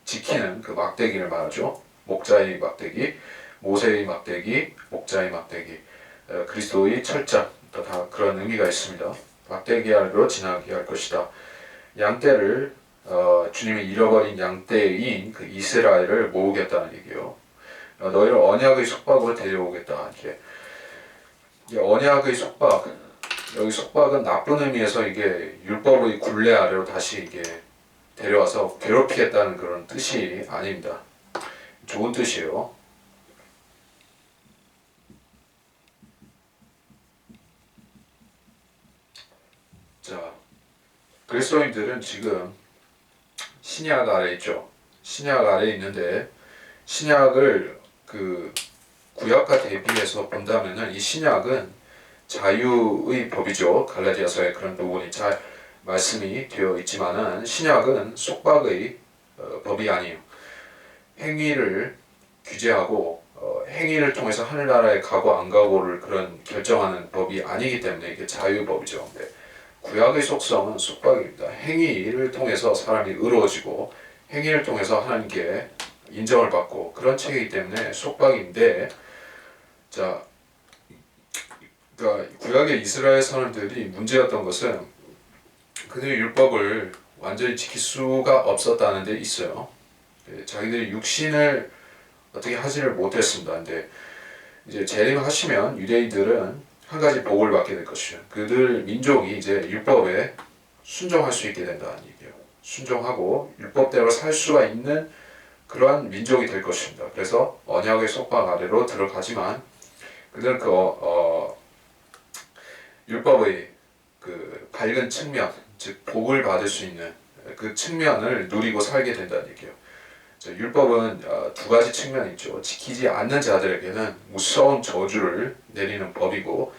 지키는 그 막대기를 말하죠. 목자의 막대기, 모세의 막대기, 목자의 막대기, 그리스도의 철장 다 그런 의미가 있습니다. 막대기로 지나게 할 것이다. 양떼를 주님이 잃어버린 양떼인 그 이스라엘을 모으겠다는 얘기요. 너희를 언약의 속박으로 데려오겠다. 이게 언약의 속박. 여기 속박은 나쁜 의미에서 이게 율법의 굴레 아래로 다시 이게 데려와서 괴롭히겠다는 그런 뜻이 아닙니다. 좋은 뜻이에요. 자, 그리스도인들은 지금 신약 아래 있죠. 신약 아래 있는데 신약을 그 구약과 대비해서 본다면은 이 신약은 자유의 법이죠. 갈라디아서에 그런 부분이 잘 말씀이 되어 있지만은 신약은 속박의 법이 아니에요. 행위를 규제하고 행위를 통해서 하늘나라에 가고 안 가고를 그런 결정하는 법이 아니기 때문에 이게 자유법이죠. 근데 구약의 속성은 속박입니다. 행위를 통해서 사람이 의로워지고 행위를 통해서 하나님께 인정을 받고 그런 책이기 때문에 속박인데, 자, 그러니까 구약의 이스라엘 사람들이 문제였던 것은 그들의 율법을 완전히 지킬 수가 없었다는 데 있어요. 자기들이 육신을 어떻게 하지를 못했습니다. 근데 이제 재림하시면 유대인들은 한 가지 복을 받게 될 것이요. 그들 민족이 이제 율법에 순종할 수 있게 된다는 얘기예요. 순종하고 율법대로 살 수가 있는 그러한 민족이 될 것입니다. 그래서 언약의 속박 아래로 들어가지만 그들은 율법의 그 밝은 측면, 즉 복을 받을 수 있는 그 측면을 누리고 살게 된다는 얘기예요. 율법은 두 가지 측면이 있죠. 지키지 않는 자들에게는 무서운 저주를 내리는 법이고,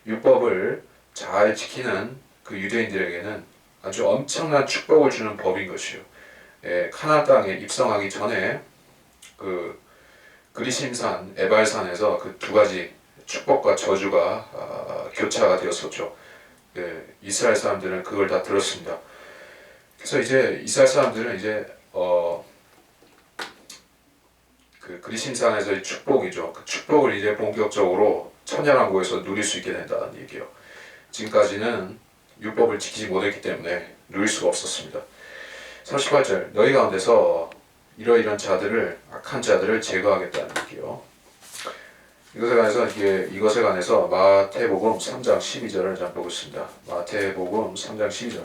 율법을 잘 지키는 그 유대인들에게는 아주 엄청난 축복을 주는 법인 것이요. 카나안 땅에 입성하기 전에 그 그리심산, 에발산에서 그 두 가지 축복과 저주가 교차가 되었었죠. 이스라엘 사람들은 그걸 다 들었습니다. 그래서 이제 이스라엘 사람들은 이제 그 그리심산에서의 축복이죠. 그 축복을 이제 본격적으로 천년왕국에서 누릴 수 있게 된다는 얘기예요. 지금까지는 율법을 지키지 못했기 때문에 누릴 수가 없었습니다. 38절 너희 가운데서 이러이러한 자들을 악한 자들을 제거하겠다는 얘기요. 이것에 관해서 마태복음 3장 12절을 좀 보겠습니다. 마태복음 3장 12절.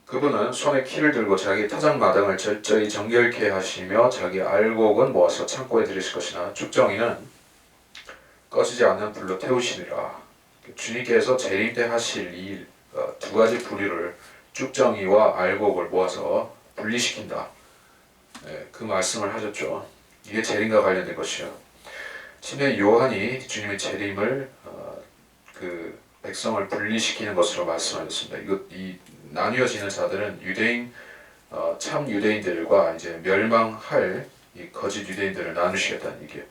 그분은 손에 키를 들고 자기 타작 마당을 철저히 정결케 하시며 자기 알곡은 모아서 창고에 들이실 것이나 쭉정이는 꺼지지 않는 불로 태우시리라. 주님께서 재림 때 하실 일 두 가지 부류를 쭉정이와 알곡을 모아서 분리시킨다. 그 말씀을 하셨죠. 이게 재림과 관련된 것이요. 신의 요한이 주님의 재림을 그 백성을 분리시키는 것으로 말씀하셨습니다. 이 나뉘어지는 자들은 유대인 참 유대인들과 이제 멸망할 이 거짓 유대인들을 나누시겠다는 얘기예요.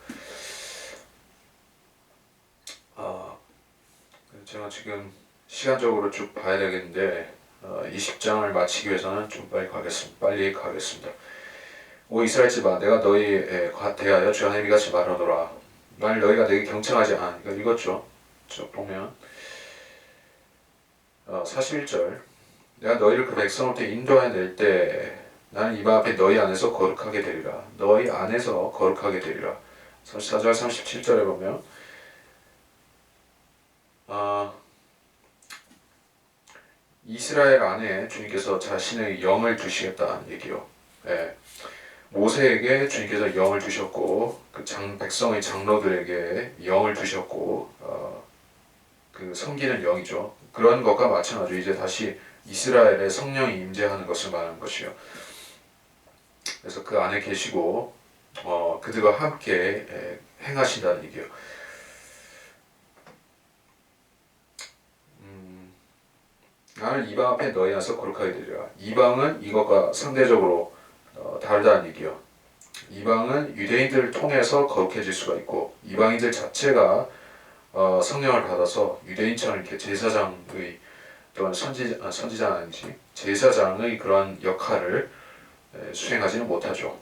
제가 지금 시간적으로 쭉 봐야 되겠는데 20장을 마치기 위해서는 좀 빨리 가겠습니다. 오 이스라엘 집아, 내가 너희에 대하여 주 하나님이 같이 말하노라. 만일 너희가 내게 경청하지 않아, 이거 읽었죠? 저 보면 41절, 내가 너희를 그 백성으로부터 인도해낼 때 나는 이방 앞에 너희 안에서 거룩하게 되리라. 너희 안에서 거룩하게 되리라. 34절 37절에 보면 이스라엘 안에 주님께서 자신의 영을 두시겠다는 얘기요. 모세에게 주님께서 영을 주셨고 그 백성의 장로들에게 영을 주셨고 그 섬기는 영이죠. 그런 것과 마찬가지로 이제 다시 이스라엘의 성령이 임재하는 것을 말하는 것이요. 그래서 그 안에 계시고 그들과 함께 행하신다는 얘기요. 나는 이방 앞에 너희 안에서 거룩하게 되리라. 이방은 이것과 상대적으로 다르다는 얘기요. 이방은 유대인들을 통해서 거룩해질 수가 있고 이방인들 자체가 성령을 받아서 유대인처럼 이렇게 제사장의 또는 선지자는 아니지 제사장의 그런 역할을 수행하지는 못하죠.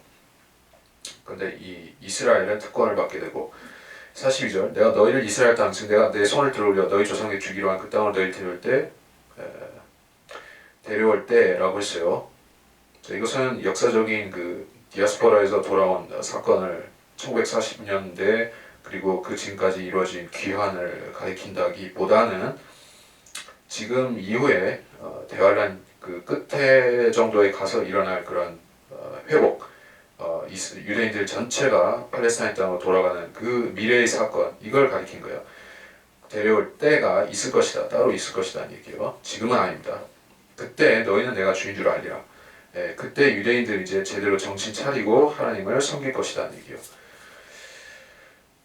그런데 이 이스라엘은 특권을 받게 되고 42절 내가 너희를 이스라엘 땅 즉 내가 내 손을 들어올려 너희 조상에게 주기로 한 그 땅을 너희를 데려올 때라고 했어요. 이것은 역사적인 그 디아스포라에서 돌아온 사건을 1940년대 그리고 그 지금까지 이루어진 귀환을 가리킨다기보다는 지금 이후에 대환란 그 끝에 정도에 가서 일어날 그런 회복, 유대인들 전체가 팔레스타인 땅으로 돌아가는 그 미래의 사건, 이걸 가리킨 거예요. 데려올 때가 있을 것이다, 따로 있을 것이다는 얘기예요. 지금은 아닙니다. 그때 너희는 내가 주인 줄 알리라. 그때 유대인들이 이제 제대로 정신 차리고 하나님을 섬길 것이다는 얘기예요.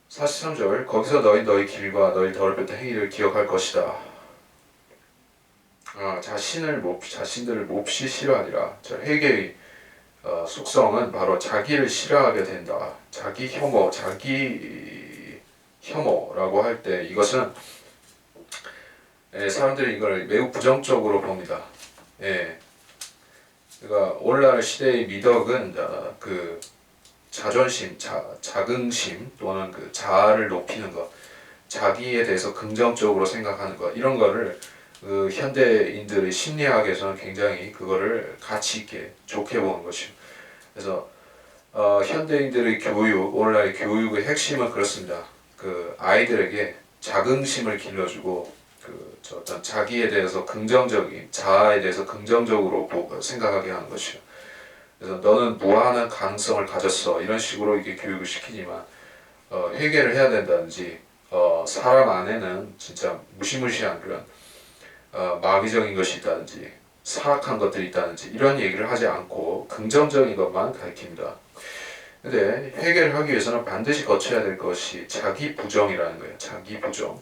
43절 거기서 너희 길과 너희 더럽혔던 행위를 기억할 것이다. 자신들을 몹시 싫어하리라. 회개의 속성은 바로 자기를 싫어하게 된다. 자기 혐오라고 할 때 이것은 사람들이 이걸 매우 부정적으로 봅니다. 그러니까 오늘날 시대의 미덕은 그 자존심, 자긍심 또는 그 자아를 높이는 것, 자기에 대해서 긍정적으로 생각하는 것 이런 거를 그 현대인들의 심리학에서는 굉장히 그거를 가치 있게 좋게 보는 것이죠. 그래서 현대인들의 교육, 오늘날의 교육의 핵심은 그렇습니다. 그 아이들에게 자긍심을 길러주고 어떤 자기에 대해서 긍정적인 자아에 대해서 긍정적으로 생각하게 하는 것이요. 그래서 너는 무한한 가능성을 가졌어 이런 식으로 이게 교육을 시키지만 회개를 해야 된다든지 사람 안에는 진짜 무시무시한 그런 마귀적인 것이 있다든지 사악한 것들이 있다든지 이런 얘기를 하지 않고 긍정적인 것만 가르칩니다. 근데 회개를 하기 위해서는 반드시 거쳐야 될 것이 자기 부정이라는 거예요. 자기 부정.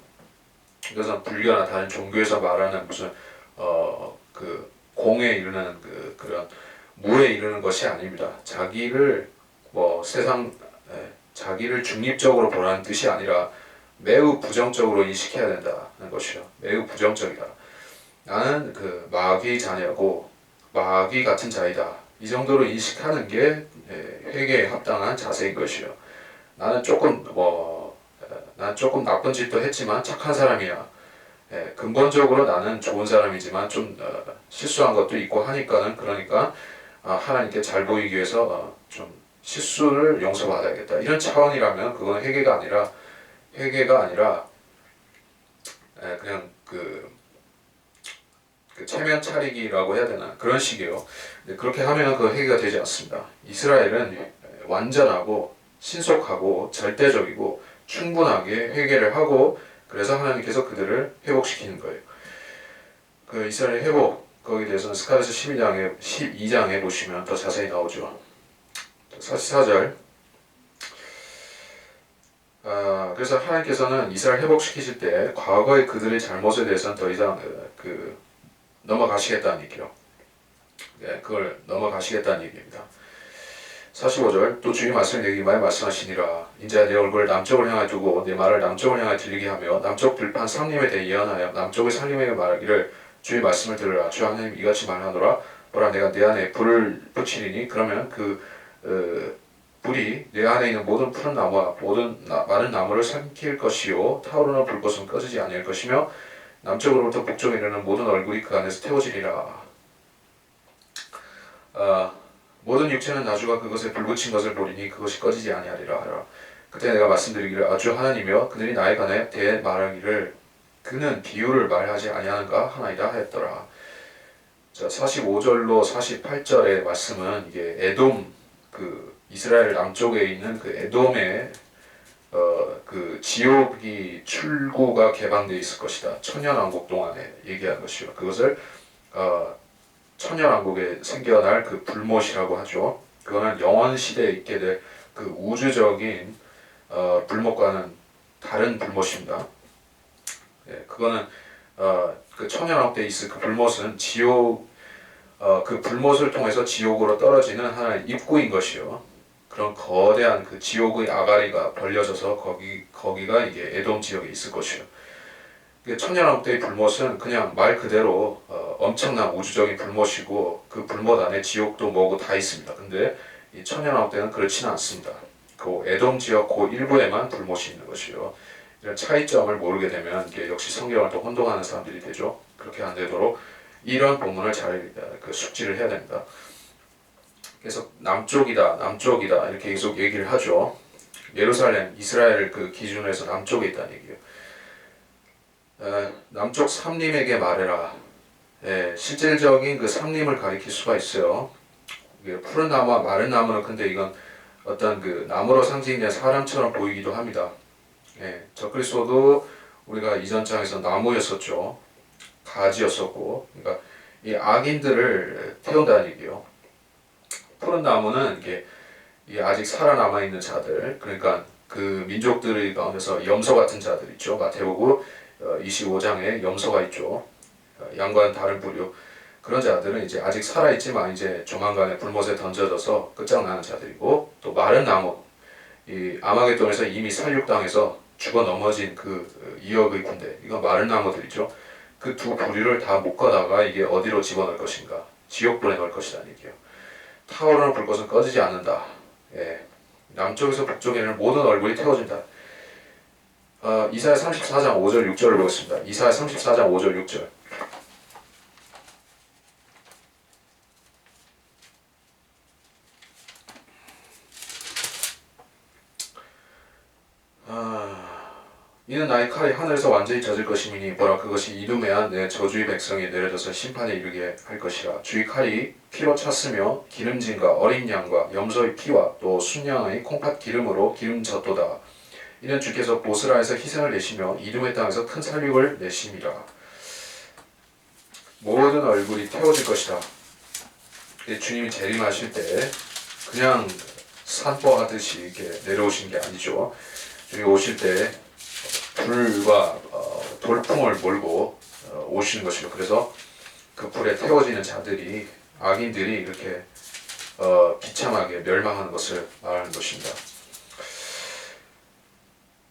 이것은 불교나 다른 종교에서 말하는 무슨 그 공에 이르는 그런 무에 이르는 것이 아닙니다. 자기를 자기를 중립적으로 보라는 뜻이 아니라 매우 부정적으로 인식해야 된다는 것이요. 매우 부정적이다. 나는 그 마귀의 자녀고 마귀 같은 자이다. 이 정도로 인식하는 게 회개에 합당한 자세인 것이요. 나는 조금 나쁜 짓도 했지만 착한 사람이야. 근본적으로 나는 좋은 사람이지만 좀 실수한 것도 있고 하니까는 그러니까 하나님께 잘 보이기 위해서 좀 실수를 용서받아야겠다 이런 차원이라면 그건 회개가 아니라 그냥 그 체면 차리기라고 해야 되나 그런 식이에요. 그렇게 하면 그 회개가 되지 않습니다. 이스라엘은 완전하고 신속하고 절대적이고 충분하게 회개를 하고 그래서 하나님께서 그들을 회복시키는 거예요. 그 이스라엘 회복 거기에 대해서는 스가랴서 12장에 보시면 더 자세히 나오죠. 44절 그래서 하나님께서는 이스라엘 회복시키실 때 과거의 그들의 잘못에 대해서는 더 이상 넘어가시겠다는 얘기요. 그걸 넘어가시겠다는 얘기입니다. 45절 또 주의 말씀을 내게 많이 말씀하시니라 이제 내 얼굴을 남쪽을 향하여 두고 내 말을 남쪽을 향하여 들리게 하며 남쪽 들판 상림에 대해 예언하여 남쪽의 상림에게 말하기를 주의 말씀을 들으라 주 하나님 이같이 말하노라 보라 내가 내 안에 불을 붙이리니 그러면 불이 내 안에 있는 모든 푸른 나무와 모든 마른 나무를 삼킬 것이요 타오르는 불꽃은 꺼지지 아니할 것이며 남쪽으로부터 북쪽에 이르는 모든 얼굴이 그 안에서 태워지리라. 모든 육체는 나주가 그것에 불붙인 것을 보리니 그것이 꺼지지 아니하리라. 그때 내가 말씀드리기를 주 하나님이여 그들이 나에 관해 대해 말하기를 그는 비유를 말하지 아니하는가 하나이다 하였더라. 자 45절로 48절의 말씀은 이게 에돔 이스라엘 남쪽에 있는 그 에돔의 그 지옥이 출구가 개방되어 있을 것이다. 천년왕국 동안에 얘기한 것이요. 그것을 천년왕국에 생겨날 그 불못이라고 하죠. 그거는 영원 시대에 있게 될 그 우주적인 불못과는 다른 불못입니다. 그거는 그 천년왕국 때 있을 그 불못은 지옥 그 불못을 통해서 지옥으로 떨어지는 하나의 입구인 것이요. 그런 거대한 그 지옥의 아가리가 벌려져서 거기가 이게 에돔 지역에 있을 것이요. 천년왕국 때의 불못은 그냥 말 그대로 엄청난 우주적인 불못이고 그 불못 안에 지옥도 뭐고 다 있습니다. 근데 이 천년왕국 때는 그렇지는 않습니다. 그 에돔 지역 그 일부에만 불못이 있는 것이요. 이런 차이점을 모르게 되면 이게 역시 성경을 또 혼동하는 사람들이 되죠. 그렇게 안 되도록 이런 본문을 잘 숙지를 해야 됩니다. 그래서 남쪽이다 이렇게 계속 얘기를 하죠. 예루살렘, 이스라엘 그 기준에서 남쪽에 있다는 얘기예요. 남쪽 삼림에게 말해라. 실질적인 그 삼림을 가리킬 수가 있어요. 푸른 나무와 마른 나무는 근데 이건 어떤 그 나무로 상징된 사람처럼 보이기도 합니다. 적그리스도도 우리가 이전 장에서 나무였었죠. 가지였었고, 그러니까 이 악인들을 태운다는 얘기예요. 푸른 나무는 이게 아직 살아남아 있는 자들, 그러니까 그 민족들의 가운데서 염소 같은 자들 있죠. 마태복음 25장에 염소가 있죠. 양과는 다른 부류. 그런 자들은 이제 아직 살아있지만 이제 조만간에 불못에 던져져서 끝장나는 자들이고, 또 마른 나무, 이 아마겟돈에서 이미 살육당해서 죽어 넘어진 그 2억의 군대, 이건 마른 나무들이죠. 그 두 부류를 다 묶어다가 이게 어디로 집어넣을 것인가? 지옥불에 넣을 것이라는 얘기예요. 타오르는 불꽃은 꺼지지 않는다. 남쪽에서 북쪽에는 모든 얼굴이 태워진다. 이사야 34장 5절 6절을 보겠습니다. 이사야 34장 5절 6절. 이는 나의 칼이 하늘에서 완전히 젖을 것이니 보라 그것이 이두메한 내 저주의 백성이 내려져서 심판에 이르게 할 것이라. 주의 칼이 피로 찼으며 기름진과 어린 양과 염소의 피와 또 순양의 콩팥 기름으로 기름졌도다. 이는 주께서 보스라에서 희생을 내시며 이두메 땅에서 큰 살육을 내심이라. 모든 얼굴이 태워질 것이다. 주님이 재림하실 때 그냥 산보하듯이 이렇게 내려오신 게 아니죠. 주님이 오실 때 불과 돌풍을 몰고 오시는 것이죠. 그래서 그 불에 태워지는 자들이 악인들이 이렇게 비참하게 멸망하는 것을 말하는 것입니다.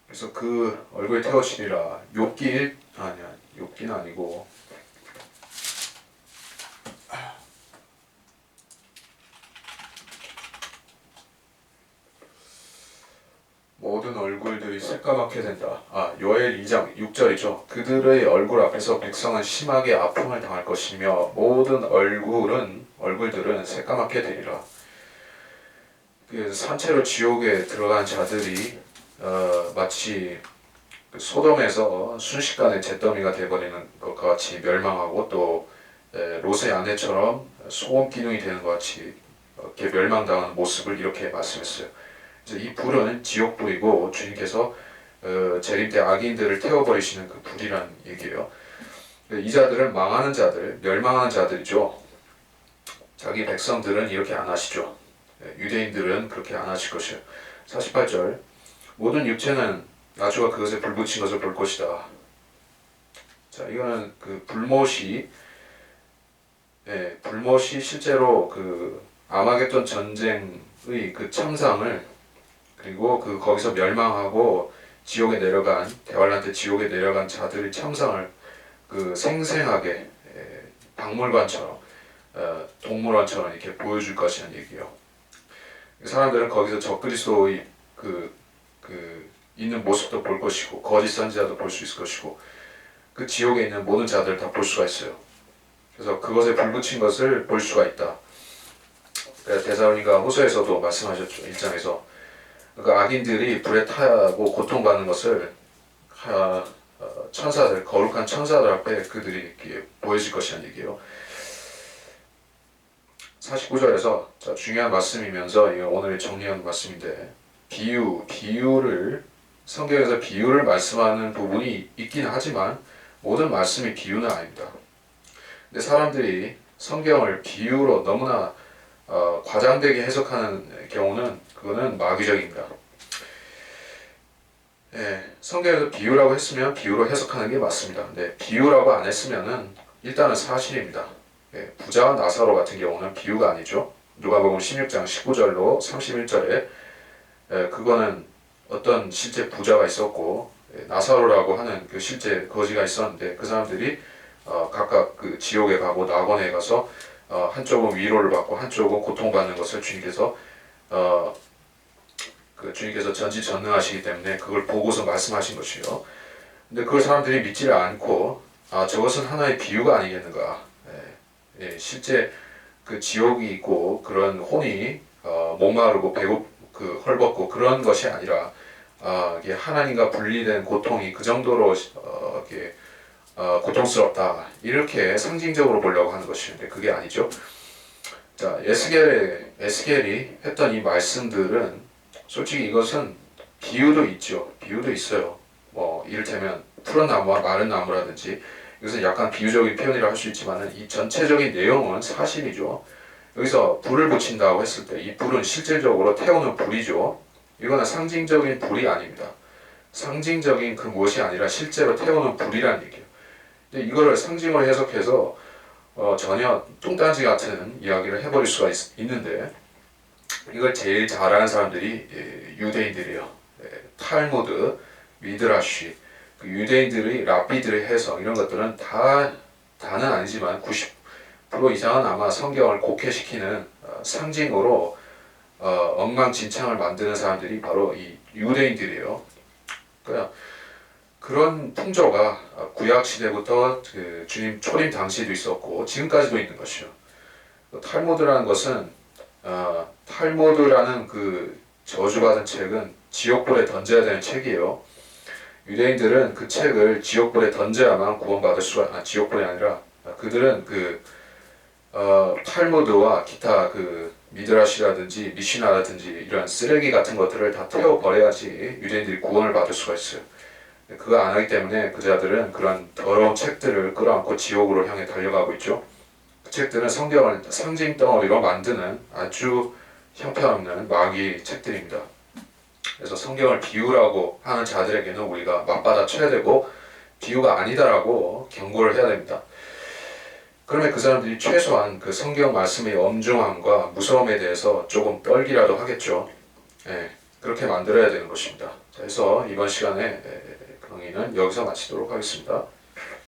그래서 그 얼굴에 태워지리라. 욥기는 아니고 모든 얼굴들이 새까맣게 된다. 요엘 2장 6절이죠. 그들의 얼굴 앞에서 백성은 심하게 아픔을 당할 것이며 모든 얼굴들은 새까맣게 되리라. 산채로 지옥에 들어간 자들이 마치 소돔에서 순식간에 잿더미가 되어버리는 것과 같이 멸망하고 또 롯의 아내처럼 소금 기둥이 되는 것 같이 이렇게 멸망당하는 모습을 이렇게 말씀했어요. 이 불은 지옥불이고 주님께서 재림 때 악인들을 태워버리시는 그 불이라는 얘기예요. 이 자들은 망하는 자들, 멸망하는 자들이죠. 자기 백성들은 이렇게 안 하시죠. 유대인들은 그렇게 안 하실 것이에요. 48절 모든 육체는 나주가 그것에 불 붙인 것을 볼 것이다. 자, 이거는 그 불못이 실제로 그 아마겟돈 전쟁의 그 참상을 그리고 그 거기서 멸망하고 지옥에 내려간 대환란 지옥에 내려간 자들의 참상을 그 생생하게 박물관처럼 동물원처럼 이렇게 보여줄 것이라는 얘기예요. 사람들은 거기서 적그리스도의 그 있는 모습도 볼 것이고 거짓 선지자도 볼 수 있을 것이고 그 지옥에 있는 모든 자들을 다 볼 수가 있어요. 그래서 그것에 불 붙인 것을 볼 수가 있다. 데살로니가 후서에서도 말씀하셨죠. 1장에서 그 악인들이 불에 타고 고통받는 것을 천사들, 거룩한 천사들 앞에 그들이 보여질 것이라는 얘기예요. 49절에서 중요한 말씀이면서 오늘 정리한 말씀인데 비유를 성경에서 비유를 말씀하는 부분이 있긴 하지만 모든 말씀이 비유는 아닙니다. 근데 사람들이 성경을 비유로 너무나 과장되게 해석하는 경우는 그거는 마귀적입니다. 성경에서 비유라고 했으면 비유로 해석하는 게 맞습니다. 근데 비유라고 안 했으면은 일단은 사실입니다. 부자와 나사로 같은 경우는 비유가 아니죠. 누가복음 16장 19절로 31절에 그거는 어떤 실제 부자가 있었고 나사로라고 하는 그 실제 거지가 있었는데 그 사람들이 각각 그 지옥에 가고 낙원에 가서 한쪽은 위로를 받고 한쪽은 고통받는 것을 주님께서 전지전능하시기 때문에 그걸 보고서 말씀하신 것이요. 근데 그걸 사람들이 믿지를 않고 저것은 하나의 비유가 아니겠는가. 실제 그 지옥이 있고 그런 혼이 목마르고 헐벗고 그런 것이 아니라 이게 하나님과 분리된 고통이 그 정도로 고통스럽다 이렇게 상징적으로 보려고 하는 것인데 그게 아니죠. 자, 에스겔이 했던 이 말씀들은 솔직히 이것은 비유도 있죠. 비유도 있어요. 이를테면 푸른 나무와 마른 나무라든지 이것은 약간 비유적인 표현이라 할 수 있지만 이 전체적인 내용은 사실이죠. 여기서 불을 붙인다고 했을 때 이 불은 실질적으로 태우는 불이죠. 이거는 상징적인 불이 아닙니다. 상징적인 그 무엇이 아니라 실제로 태우는 불이라는 얘기예요. 근데 이거를 상징으로 해석해서 전혀 뚱딴지 같은 이야기를 해버릴 수가 있는데 이걸 제일 잘하는 사람들이 유대인들이에요. 탈무드, 미드라시, 그 유대인들의 랍비들의 해석 이런 것들은 다는 아니지만 90% 이상은 아마 성경을 곡해시키는 상징으로 엉망진창을 만드는 사람들이 바로 이 유대인들이에요. 그러니까 그런 풍조가 구약 시대부터 그 주님 초림 당시에도 있었고 지금까지도 있는 것이요. 탈무드라는 것은 탈무드라는 그 저주받은 책은 지옥불에 던져야 되는 책이에요. 유대인들은 그 책을 지옥불에 던져야만 구원받을 수가 지옥불이 아니라 그들은 그 탈무드와 기타 그 미드라시라든지 미시나라든지 이런 쓰레기 같은 것들을 다 태워버려야지 유대인들이 구원을 받을 수가 있어요. 그거 안 하기 때문에 그 자들은 그런 더러운 책들을 끌어안고 지옥으로 향해 달려가고 있죠. 그 책들은 성경을 상징 덩어리로 만드는 아주 형편없는 마귀 책들입니다. 그래서 성경을 비유라고 하는 자들에게는 우리가 맞받아 쳐야 되고 비유가 아니다라고 경고를 해야 됩니다. 그러면 그 사람들이 최소한 그 성경 말씀의 엄중함과 무서움에 대해서 조금 떨기라도 하겠죠. 그렇게 만들어야 되는 것입니다. 그래서 이번 시간에 강의는 여기서 마치도록 하겠습니다.